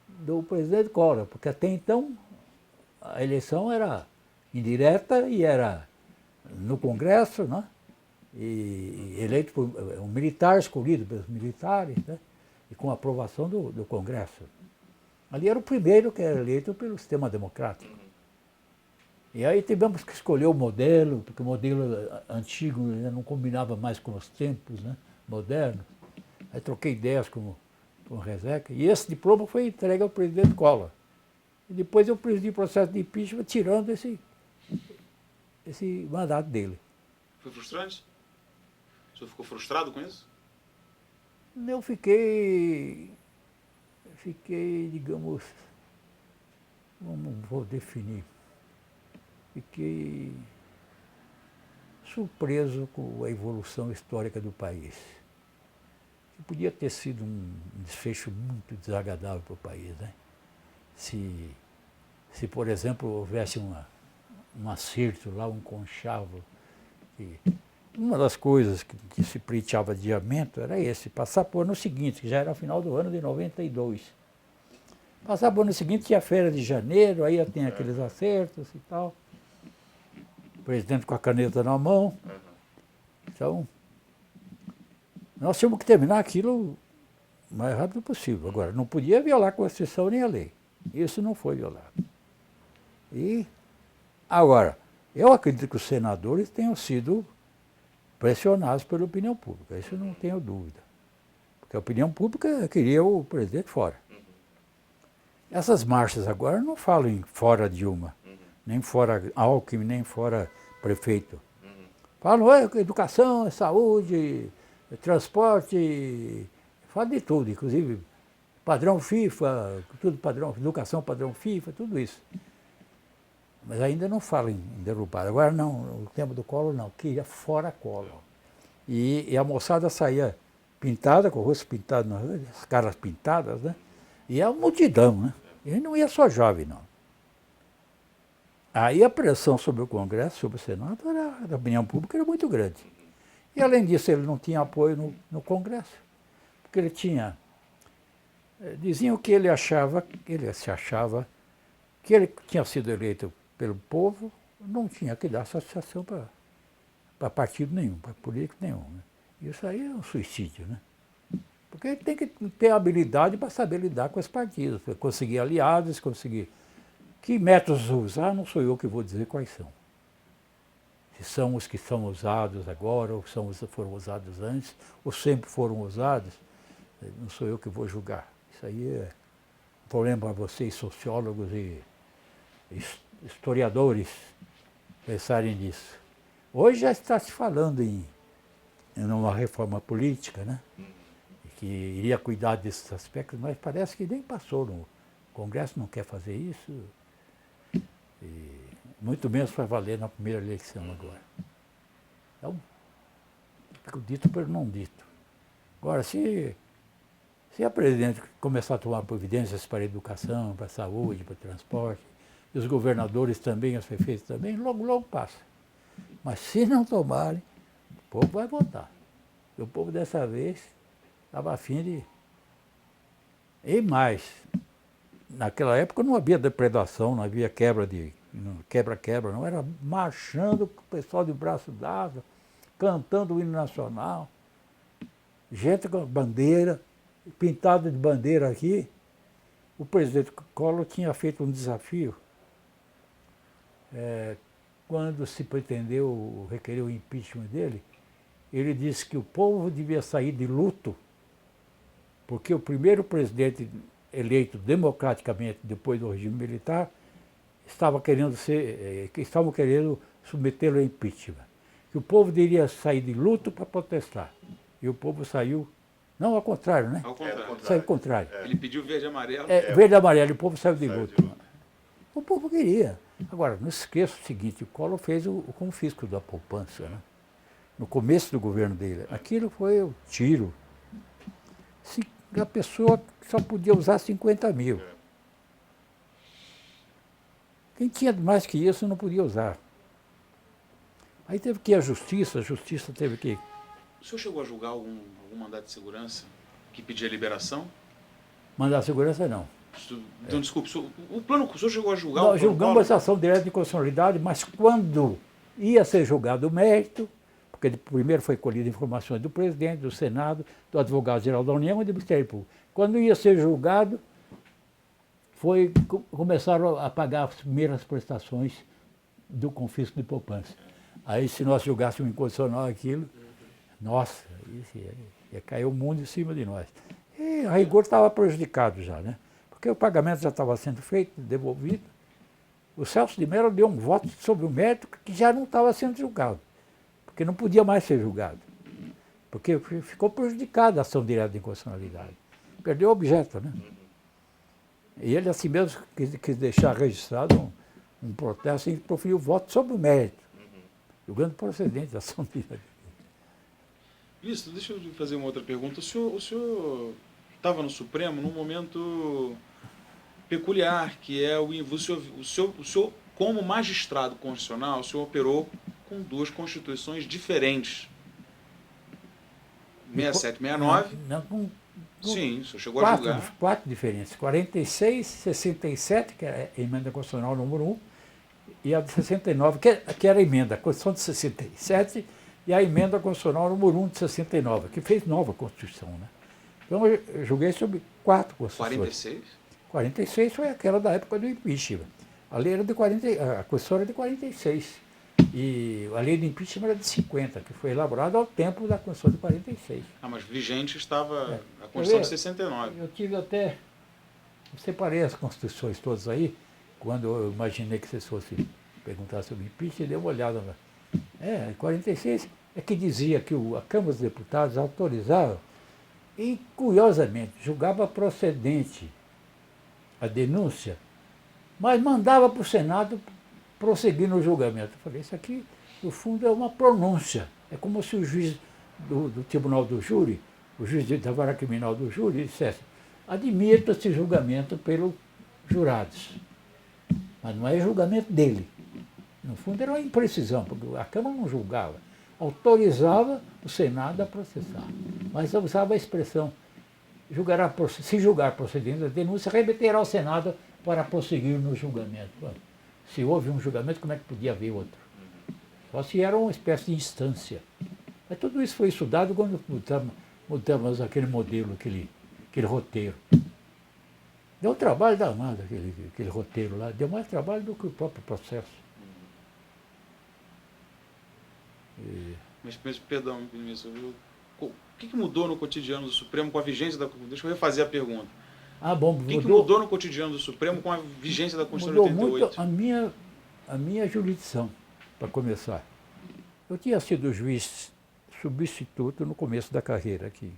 do presidente Collor, porque até então a eleição era indireta e era no Congresso, né? E eleito por um militar, escolhido pelos militares, né? E com aprovação do Congresso. Ali era o primeiro que era eleito pelo sistema democrático. E aí tivemos que escolher o modelo, porque o modelo antigo não combinava mais com os tempos, né, modernos. Aí troquei ideias com o Rezec, e esse diploma foi entregue ao presidente Collor. E depois eu presidi o processo de impeachment tirando esse mandato dele. Foi frustrante? O senhor ficou frustrado com isso? Eu fiquei, digamos, como vou definir? Fiquei surpreso com a evolução histórica do país. Que podia ter sido um desfecho muito desagradável para o país, né? Se, por exemplo, houvesse um acerto lá, um conchavo. Uma das coisas que se pleiteava adiamento era esse, passar para o ano seguinte, que já era final do ano de 92. Passar para o ano seguinte tinha a Feira de Janeiro, aí tem aqueles acertos e tal. O presidente com a caneta na mão. Então, nós tínhamos que terminar aquilo o mais rápido possível. Agora, não podia violar a Constituição nem a lei. Isso não foi violado. E, agora, Eu acredito que os senadores tenham sido pressionados pela opinião pública, isso eu não tenho dúvida. Porque a opinião pública queria o presidente fora. Essas marchas agora não falam em fora Dilma, nem fora Alckmin, nem fora prefeito. Falam educação, saúde, transporte, falam de tudo, inclusive padrão FIFA, tudo padrão, educação padrão FIFA, tudo isso. Mas ainda não falam em derrubada. Agora não, no tempo do Collor não, queria fora Collor. E a moçada saía pintada, com o rosto pintado, as caras pintadas, né? E a multidão, né? E não ia só jovem, não. Aí a pressão sobre o Congresso, sobre o Senado, a opinião pública era muito grande. E além disso, ele não tinha apoio no Congresso. Porque ele tinha... Diziam que ele se achava que ele tinha sido eleito pelo povo, não tinha que dar satisfação para partido nenhum, para político nenhum. Né? Isso aí é um suicídio, né? Porque ele tem que ter habilidade para saber lidar com os partidos, para conseguir aliados, conseguir... Que métodos usar, não sou eu que vou dizer quais são. Se são os que são usados agora, ou são os que foram usados antes, ou sempre foram usados, não sou eu que vou julgar. Isso aí é um problema para vocês, sociólogos e historiadores, pensarem nisso. Hoje já está se falando em uma reforma política, né? Que iria cuidar desses aspectos, mas parece que nem passou. O Congresso não quer fazer isso, e muito menos vai valer na primeira eleição agora. Então, fico dito pelo não dito. Agora, se a presidente começar a tomar providências para a educação, para a saúde, para o transporte, e os governadores também, os prefeitos também, logo, logo passa. Mas se não tomarem, o povo vai votar. E o povo dessa vez estava a fim de... E mais, naquela época não havia depredação, não havia quebra-quebra, não. Era marchando com o pessoal de braço dado, cantando o hino nacional, gente com bandeira, pintado de bandeira aqui. O presidente Collor tinha feito um desafio quando se pretendeu requerer o impeachment dele. Ele disse que o povo devia sair de luto porque o primeiro presidente eleito democraticamente depois do regime militar estavam querendo submetê-lo a impeachment. Que o povo deveria sair de luto para protestar. E o povo saiu, não ao contrário, né? Ao contrário. Saiu ao contrário. Ele pediu verde e amarelo. Verde e amarelo, o povo saiu de luto. O povo queria. Agora, não se esqueça o seguinte, o Collor fez o confisco da poupança, né? No começo do governo dele. Aquilo foi o tiro. A pessoa só podia usar 50 mil. Quem tinha mais que isso não podia usar. Aí teve que ir à justiça, a justiça teve que... O senhor chegou a julgar algum mandado de segurança que pedia liberação? Mandar segurança, não. Então, desculpe, o plano que o senhor chegou a julgar? Nós julgamos a ação direta de constitucionalidade, mas quando ia ser julgado o mérito, porque primeiro foi colhida informações do presidente, do Senado, do advogado-geral da União e do Ministério Público. Quando ia ser julgado, começaram a pagar as primeiras prestações do confisco de poupança. Aí, se nós julgássemos incondicional aquilo, nossa, ia cair o mundo em cima de nós. E a rigor estava prejudicado já, né? Porque o pagamento já estava sendo feito, devolvido. O Celso de Mello deu um voto sobre o mérito que já não estava sendo julgado, porque não podia mais ser julgado, porque ficou prejudicada a ação direta de inconstitucionalidade. Perdeu o objeto, né? E ele assim mesmo quis deixar registrado um protesto e proferiu voto sobre o mérito, julgando procedente da ação direta. Ministro, deixa eu fazer uma outra pergunta. O senhor estava no Supremo num momento peculiar, que é o senhor, como magistrado constitucional, o senhor operou com duas constituições diferentes. 67, 69. Sim, o senhor chegou a julgar. Quatro diferentes. 46, 67, que é a emenda constitucional número 1, e a de 69, que era a emenda, a Constituição de 67, e a emenda constitucional número 1 de 69, que fez nova Constituição, né? Então eu julguei sobre 4 Constituições. 46? 46 foi aquela da época do impeachment. A lei era de a Constituição era de 46. E a lei do impeachment era de 50, que foi elaborada ao tempo da Constituição de 46. Ah, mas vigente estava É. a Constituição de 69. Eu tive até... Eu separei as constituições todas aí, quando eu imaginei que vocês fossem perguntar sobre impeachment, e dei uma olhada lá. 46 é que dizia que a Câmara dos Deputados autorizava e, curiosamente, julgava procedente a denúncia, mas mandava para o Senado prosseguir no julgamento. Eu falei, isso aqui, no fundo, é uma pronúncia. É como se o juiz do Tribunal do Júri, o juiz da Vara Criminal do Júri, dissesse, admita esse julgamento pelos jurados. Mas não é julgamento dele. No fundo, era uma imprecisão, porque a Câmara não julgava. Autorizava o Senado a processar. Mas usava a expressão, se julgar procedente da denúncia, remeterá ao Senado para prosseguir no julgamento. Se houve um julgamento, como é que podia haver outro? Só se era uma espécie de instância. Mas tudo isso foi estudado quando mudamos aquele modelo, aquele roteiro. Deu um trabalho danado aquele roteiro lá, deu mais trabalho do que o próprio processo. Mas, perdão, ministro, o que mudou no cotidiano do Supremo com a vigência da... Deixa eu refazer a pergunta. Bom, o que mudou no cotidiano do Supremo com a vigência da Constituição de 88? Mudou muito a minha jurisdição, para começar. Eu tinha sido juiz substituto no começo da carreira aqui.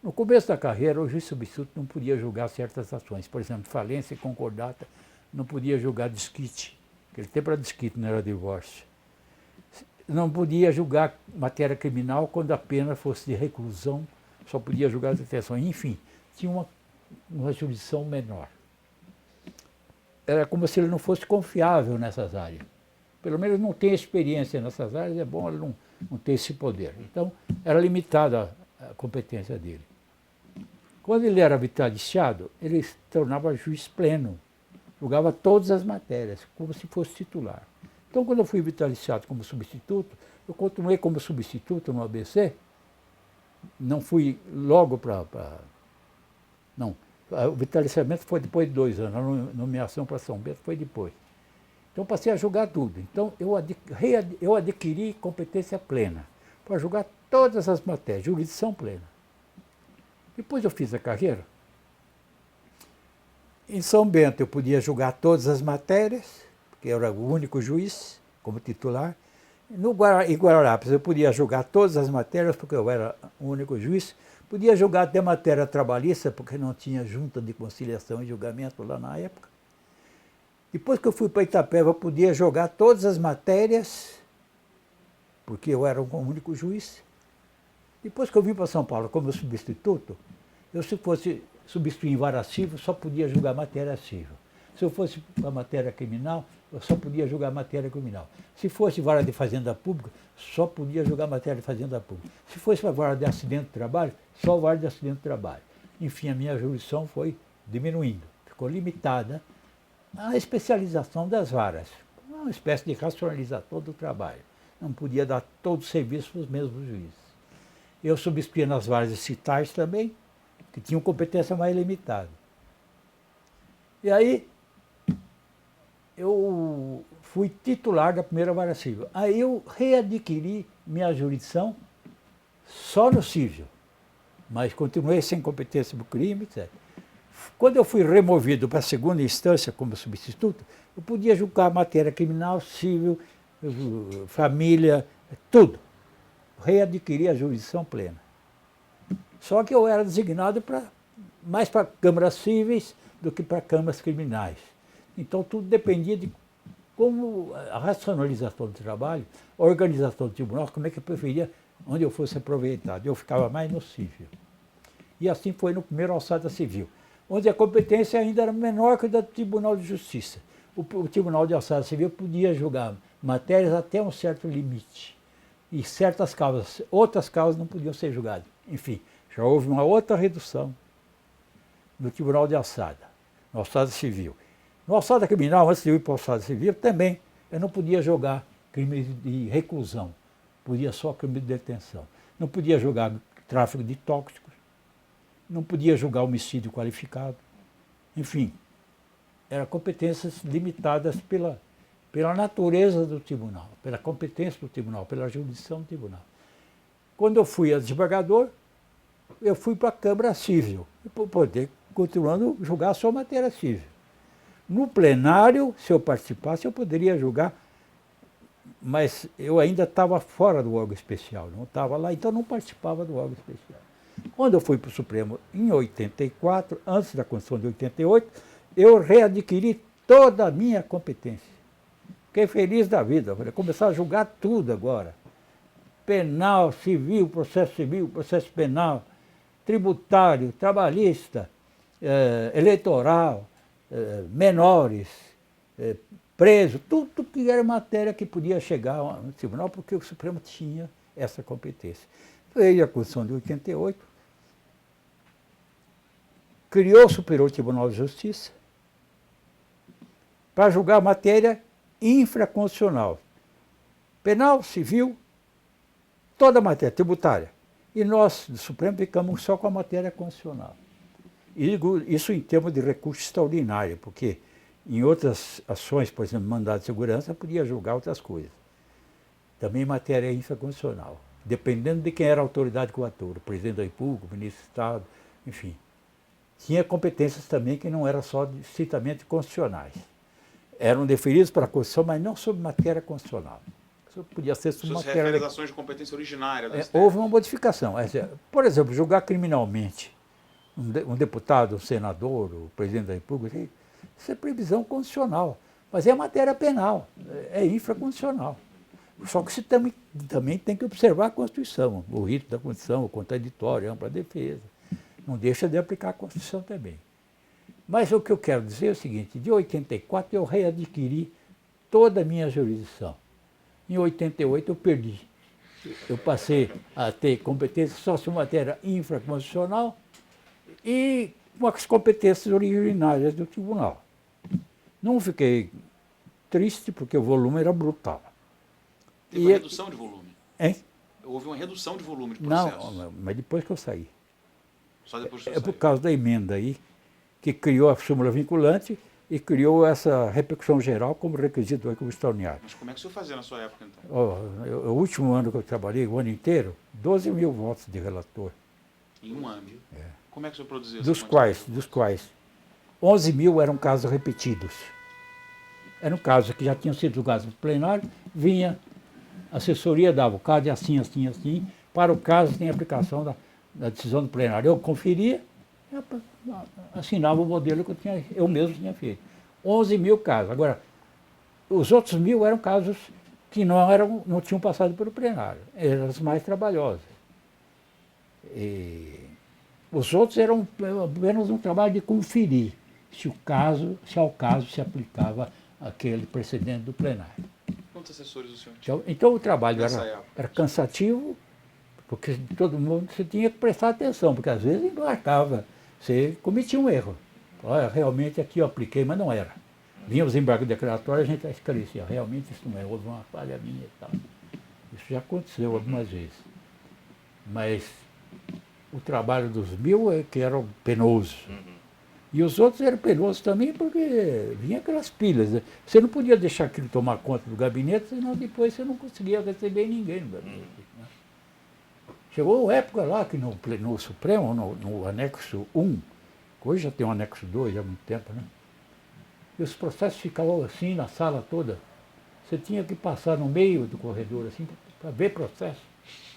No começo da carreira, o juiz substituto não podia julgar certas ações. Por exemplo, falência e concordata, não podia julgar desquite. Aquele tempo era desquite, não era divórcio. Não podia julgar matéria criminal quando a pena fosse de reclusão, só podia julgar detenção. Enfim, tinha uma jurisdição menor. Era como se ele não fosse confiável nessas áreas. Pelo menos não tem experiência nessas áreas, é bom ele não ter esse poder. Então, era limitada a competência dele. Quando ele era vitaliciado, ele se tornava juiz pleno, julgava todas as matérias, como se fosse titular. Então, quando eu fui vitaliciado como substituto, eu continuei como substituto no ABC, não fui logo para... Não, o vitaliciamento foi depois de 2 anos, a nomeação para São Bento foi depois. Então, passei a julgar tudo. Então, eu adquiri competência plena para julgar todas as matérias, jurisdição plena. Depois eu fiz a carreira. Em São Bento, eu podia julgar todas as matérias, porque eu era o único juiz como titular. Em Guararapes, eu podia julgar todas as matérias, porque eu era o único juiz. Podia julgar até matéria trabalhista, porque não tinha junta de conciliação e julgamento lá na época. Depois que eu fui para Itapeva, eu podia julgar todas as matérias, porque eu era o único juiz. Depois que eu vim para São Paulo como substituto, se fosse substituir em vara civil, só podia julgar matéria civil. Se eu fosse para matéria criminal, eu só podia julgar matéria criminal. Se fosse vara de fazenda pública, só podia julgar matéria de fazenda pública. Se fosse para vara de acidente de trabalho, só vara de acidente de trabalho. Enfim, a minha jurisdição foi diminuindo, ficou limitada à especialização das varas. Uma espécie de racionalização do trabalho. Não podia dar todo o serviço para os mesmos juízes. Eu substituía nas varas citais também, que tinham competência mais limitada. E aí, eu fui titular da primeira vara civil. Aí eu readquiri minha jurisdição só no civil, mas continuei sem competência no crime, etc. Quando eu fui removido para a segunda instância como substituto, eu podia julgar matéria criminal, civil, família, tudo. Readquiri a jurisdição plena. Só que eu era designado mais para câmaras cíveis do que para câmaras criminais. Então tudo dependia de como a racionalização do trabalho, a organização do tribunal, como é que eu preferia onde eu fosse aproveitado. Eu ficava mais no civil. E assim foi no primeiro alçada civil, onde a competência ainda era menor que a do Tribunal de Justiça. O Tribunal de Alçada Civil podia julgar matérias até um certo limite. E certas causas, outras causas não podiam ser julgadas. Enfim, já houve uma outra redução no Tribunal de Alçada, no Alçada Civil. No Alçada Criminal, antes de eu ir para o Alçada Civil, também eu não podia julgar crime de reclusão, podia só crime de detenção. Não podia julgar tráfico de tóxicos, não podia julgar homicídio qualificado. Enfim, eram competências limitadas pela natureza do tribunal, pela competência do tribunal, pela jurisdição do tribunal. Quando eu fui a desembargador, eu fui para a Câmara Civil, para poder, continuando, julgar só matéria civil. No plenário, se eu participasse, eu poderia julgar, mas eu ainda estava fora do órgão especial, não estava lá, então não participava do órgão especial. Quando eu fui para o Supremo em 84, antes da Constituição de 88, eu readquiri toda a minha competência. Fiquei feliz da vida, falei, começar a julgar tudo agora. Penal, civil, processo penal, tributário, trabalhista, eleitoral, menores, preso, tudo que era matéria que podia chegar no tribunal, porque o Supremo tinha essa competência. Veio a Constituição de 88, criou o Superior Tribunal de Justiça para julgar matéria infraconstitucional. Penal, civil, toda a matéria tributária. E nós, do Supremo, ficamos só com a matéria constitucional. E digo isso em termos de recurso extraordinário, porque em outras ações, por exemplo, mandado de segurança, podia julgar outras coisas. Também matéria infraconstitucional, dependendo de quem era a autoridade coatora, o presidente da República, o ministro do Estado, enfim. Tinha competências também que não eram só estritamente constitucionais. Eram deferidos para a Constituição, mas não sobre matéria constitucional. Isso podia ser sobre matéria... Realizações de competência originária do STF. Houve uma modificação. Por exemplo, julgar criminalmente um deputado, um senador, o presidente da República, isso é previsão constitucional. Mas é matéria penal, é infraconstitucional. Só que você também tem que observar a Constituição, o rito da Constituição, o contraditório, a ampla defesa. Não deixa de aplicar a Constituição também. Mas o que eu quero dizer é o seguinte, de 84 eu readquiri toda a minha jurisdição. Em 88 eu perdi. Eu passei a ter competência só sobre matéria infraconstitucional e com as competências originárias do tribunal. Não fiquei triste porque o volume era brutal. Teve uma redução de volume? Hein? Houve uma redução de volume de processos? Não, mas depois que eu saí. Só depois que eu saí. Por causa da emenda aí, que criou a súmula vinculante e criou essa repercussão geral como requisito do recurso extraordinário. Mas como é que o senhor fazia na sua época, então? O último ano que eu trabalhei, o ano inteiro, 12 mil votos de relator. Em um ano? É. Como é que o senhor produzia? Dos quais 11 mil eram casos repetidos. Eram casos que já tinham sido julgados no plenário, vinha, a assessoria dava o caso de assim, assim, assim, para o caso tem aplicação da decisão do plenário. Eu conferia, assinava o modelo que eu mesmo tinha feito. 11 mil casos. Agora, os outros 1.000 eram casos que não tinham passado pelo plenário, eram os mais trabalhosos. E os outros eram apenas um trabalho de conferir se ao caso se aplicava aquele precedente do plenário. Quantos assessores o senhor tinha? Então o trabalho era cansativo, porque todo mundo você tinha que prestar atenção, porque às vezes embarcava, você cometia um erro. Olha, realmente aqui eu apliquei, mas não era. Vinha os embargos declaratórios, a gente esclarecia, realmente isso não é, houve uma falha minha e tal. Isso já aconteceu algumas vezes. Mas o trabalho dos 1.000 é que era penoso. E os outros eram penosos também porque vinha aquelas pilhas. Né? Você não podia deixar aquilo tomar conta do gabinete, senão depois você não conseguia receber ninguém no gabinete. Né? Chegou uma época lá que no Supremo, no anexo 1, que hoje já tem um anexo 2 há muito tempo, né? E os processos ficavam assim na sala toda. Você tinha que passar no meio do corredor assim para ver processo.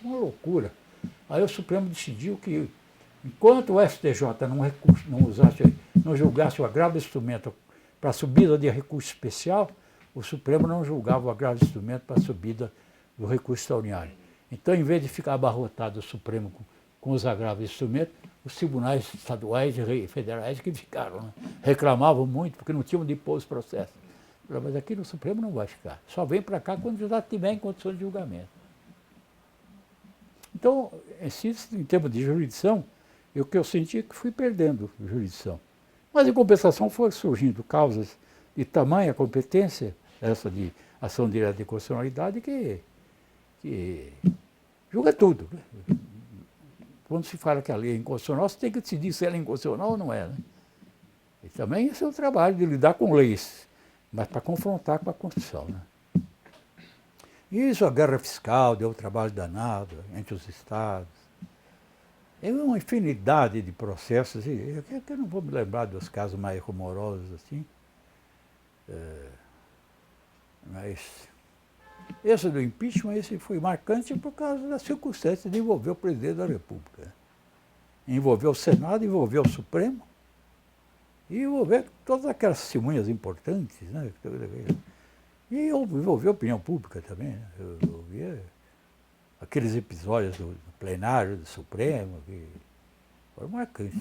Uma loucura. Aí o Supremo decidiu que, enquanto o STJ não julgasse o agravo de instrumento para a subida de recurso especial, o Supremo não julgava o agravo de instrumento para a subida do recurso extraordinário. Então, em vez de ficar abarrotado o Supremo com os agravos de instrumento, os tribunais estaduais e federais que ficaram, né? Reclamavam muito porque não tinham de pôr os processos. Mas aqui no Supremo não vai ficar. Só vem para cá quando já estiver em condições de julgamento. Então, em termos de jurisdição, o que eu senti é que fui perdendo jurisdição. Mas, em compensação, foram surgindo causas de tamanha competência, essa de ação direta de constitucionalidade, que julga tudo. Né? Quando se fala que a lei é inconstitucional, você tem que decidir se ela é inconstitucional ou não é. Né? E também esse é o trabalho de lidar com leis mas para confrontar com a Constituição, né? Isso, a guerra fiscal deu um trabalho danado entre os estados. É uma infinidade de processos, e eu não vou me lembrar dos casos mais rumorosos assim, mas esse do impeachment, esse foi marcante por causa da circunstância de envolver o presidente da República. Envolveu o Senado, envolveu o Supremo, e envolver todas aquelas testemunhas importantes, né? E envolveu a opinião pública também, né? Eu via aqueles episódios do plenário do Supremo, que foram marcantes.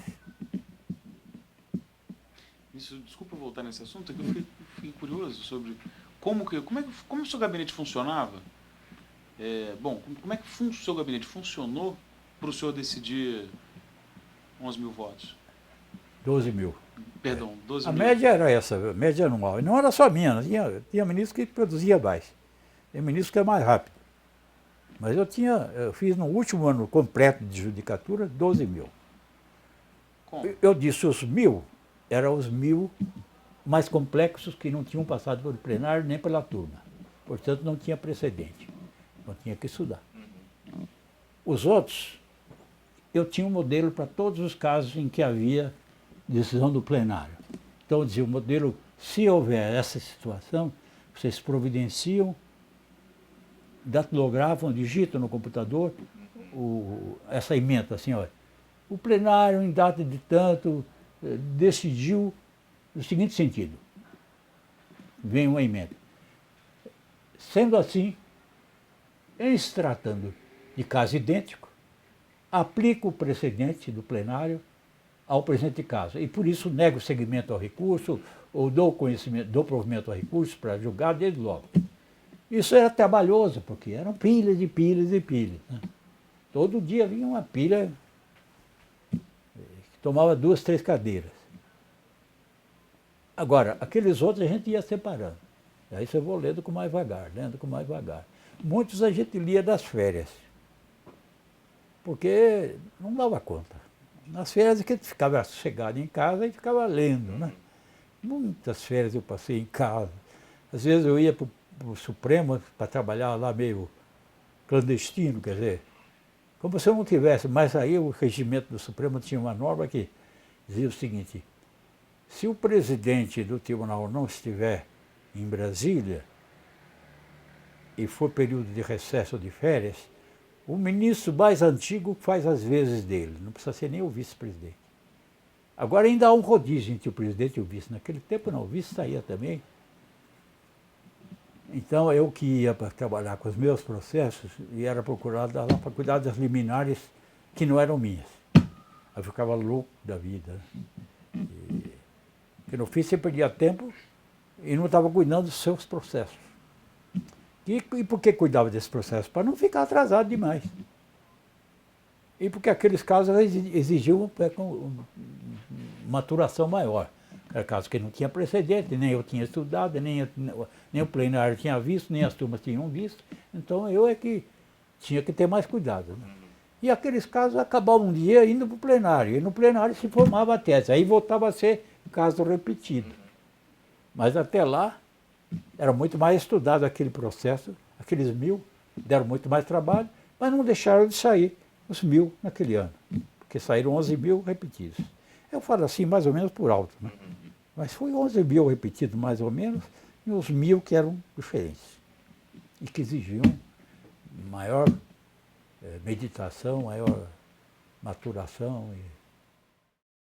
Isso, desculpa voltar nesse assunto, é que eu fiquei curioso sobre como o seu gabinete funcionava. Como é que o seu gabinete funcionou para o senhor decidir 11 mil votos? 12 mil. Perdão, 12 A mil. média era essa, a média anual. E não era só minha, tinha ministro que produzia mais. Tem ministro que é mais rápido. Mas eu fiz no último ano completo de judicatura 12 mil. Como? Eu disse os 1.000, eram os 1.000 mais complexos que não tinham passado pelo plenário nem pela turma. Portanto, não tinha precedente. Não tinha que estudar. Os outros, eu tinha um modelo para todos os casos em que havia decisão do plenário. Então, eu dizia, o modelo, se houver essa situação, vocês providenciam, datilografam, digitam no computador essa emenda, assim, olha, o plenário, em data de tanto, decidiu no seguinte sentido. Vem uma emenda. Sendo assim, em se tratando de caso idêntico, aplica o precedente do plenário ao presente caso. E por isso nego o seguimento ao recurso, ou dou provimento ao recurso para julgar desde logo. Isso era trabalhoso, porque eram pilhas e pilhas e pilhas, né? Todo dia vinha uma pilha que tomava 2, 3 cadeiras. Agora, aqueles outros a gente ia separando. Aí você vou lendo com mais vagar, lendo com mais vagar. Muitos a gente lia das férias, porque não dava conta. Nas férias que a gente ficava sossegado em casa e ficava lendo, né? Muitas férias eu passei em casa. Às vezes eu ia para o Supremo para trabalhar lá meio clandestino, quer dizer, como se eu não tivesse. Mas aí o regimento do Supremo tinha uma norma que dizia o seguinte: se o presidente do tribunal não estiver em Brasília e for período de recesso ou de férias, o ministro mais antigo faz as vezes dele, não precisa ser nem o vice-presidente. Agora ainda há um rodízio entre o presidente e o vice. Naquele tempo não, o vice saía também. Então eu que ia para trabalhar com os meus processos e era procurado lá para cuidar das liminares que não eram minhas. Eu ficava louco da vida. Porque no fim você perdia tempo e não estava cuidando dos seus processos. E por que cuidava desse processo? Para não ficar atrasado demais. E porque aqueles casos exigiam maturação maior. Era caso que não tinha precedente, nem eu tinha estudado, nem o plenário tinha visto, nem as turmas tinham visto. Então eu é que tinha que ter mais cuidado, né? E aqueles casos acabavam um dia indo para o plenário. E no plenário se formava a tese. Aí voltava a ser caso repetido. Mas até lá era muito mais estudado aquele processo. Aqueles 1.000 deram muito mais trabalho, mas não deixaram de sair os 1.000 naquele ano. Porque saíram 11.000 repetidos. Eu falo assim mais ou menos por alto, né? Mas foi 11.000 repetidos mais ou menos, e os 1.000 que eram diferentes. E que exigiam maior meditação, maior maturação.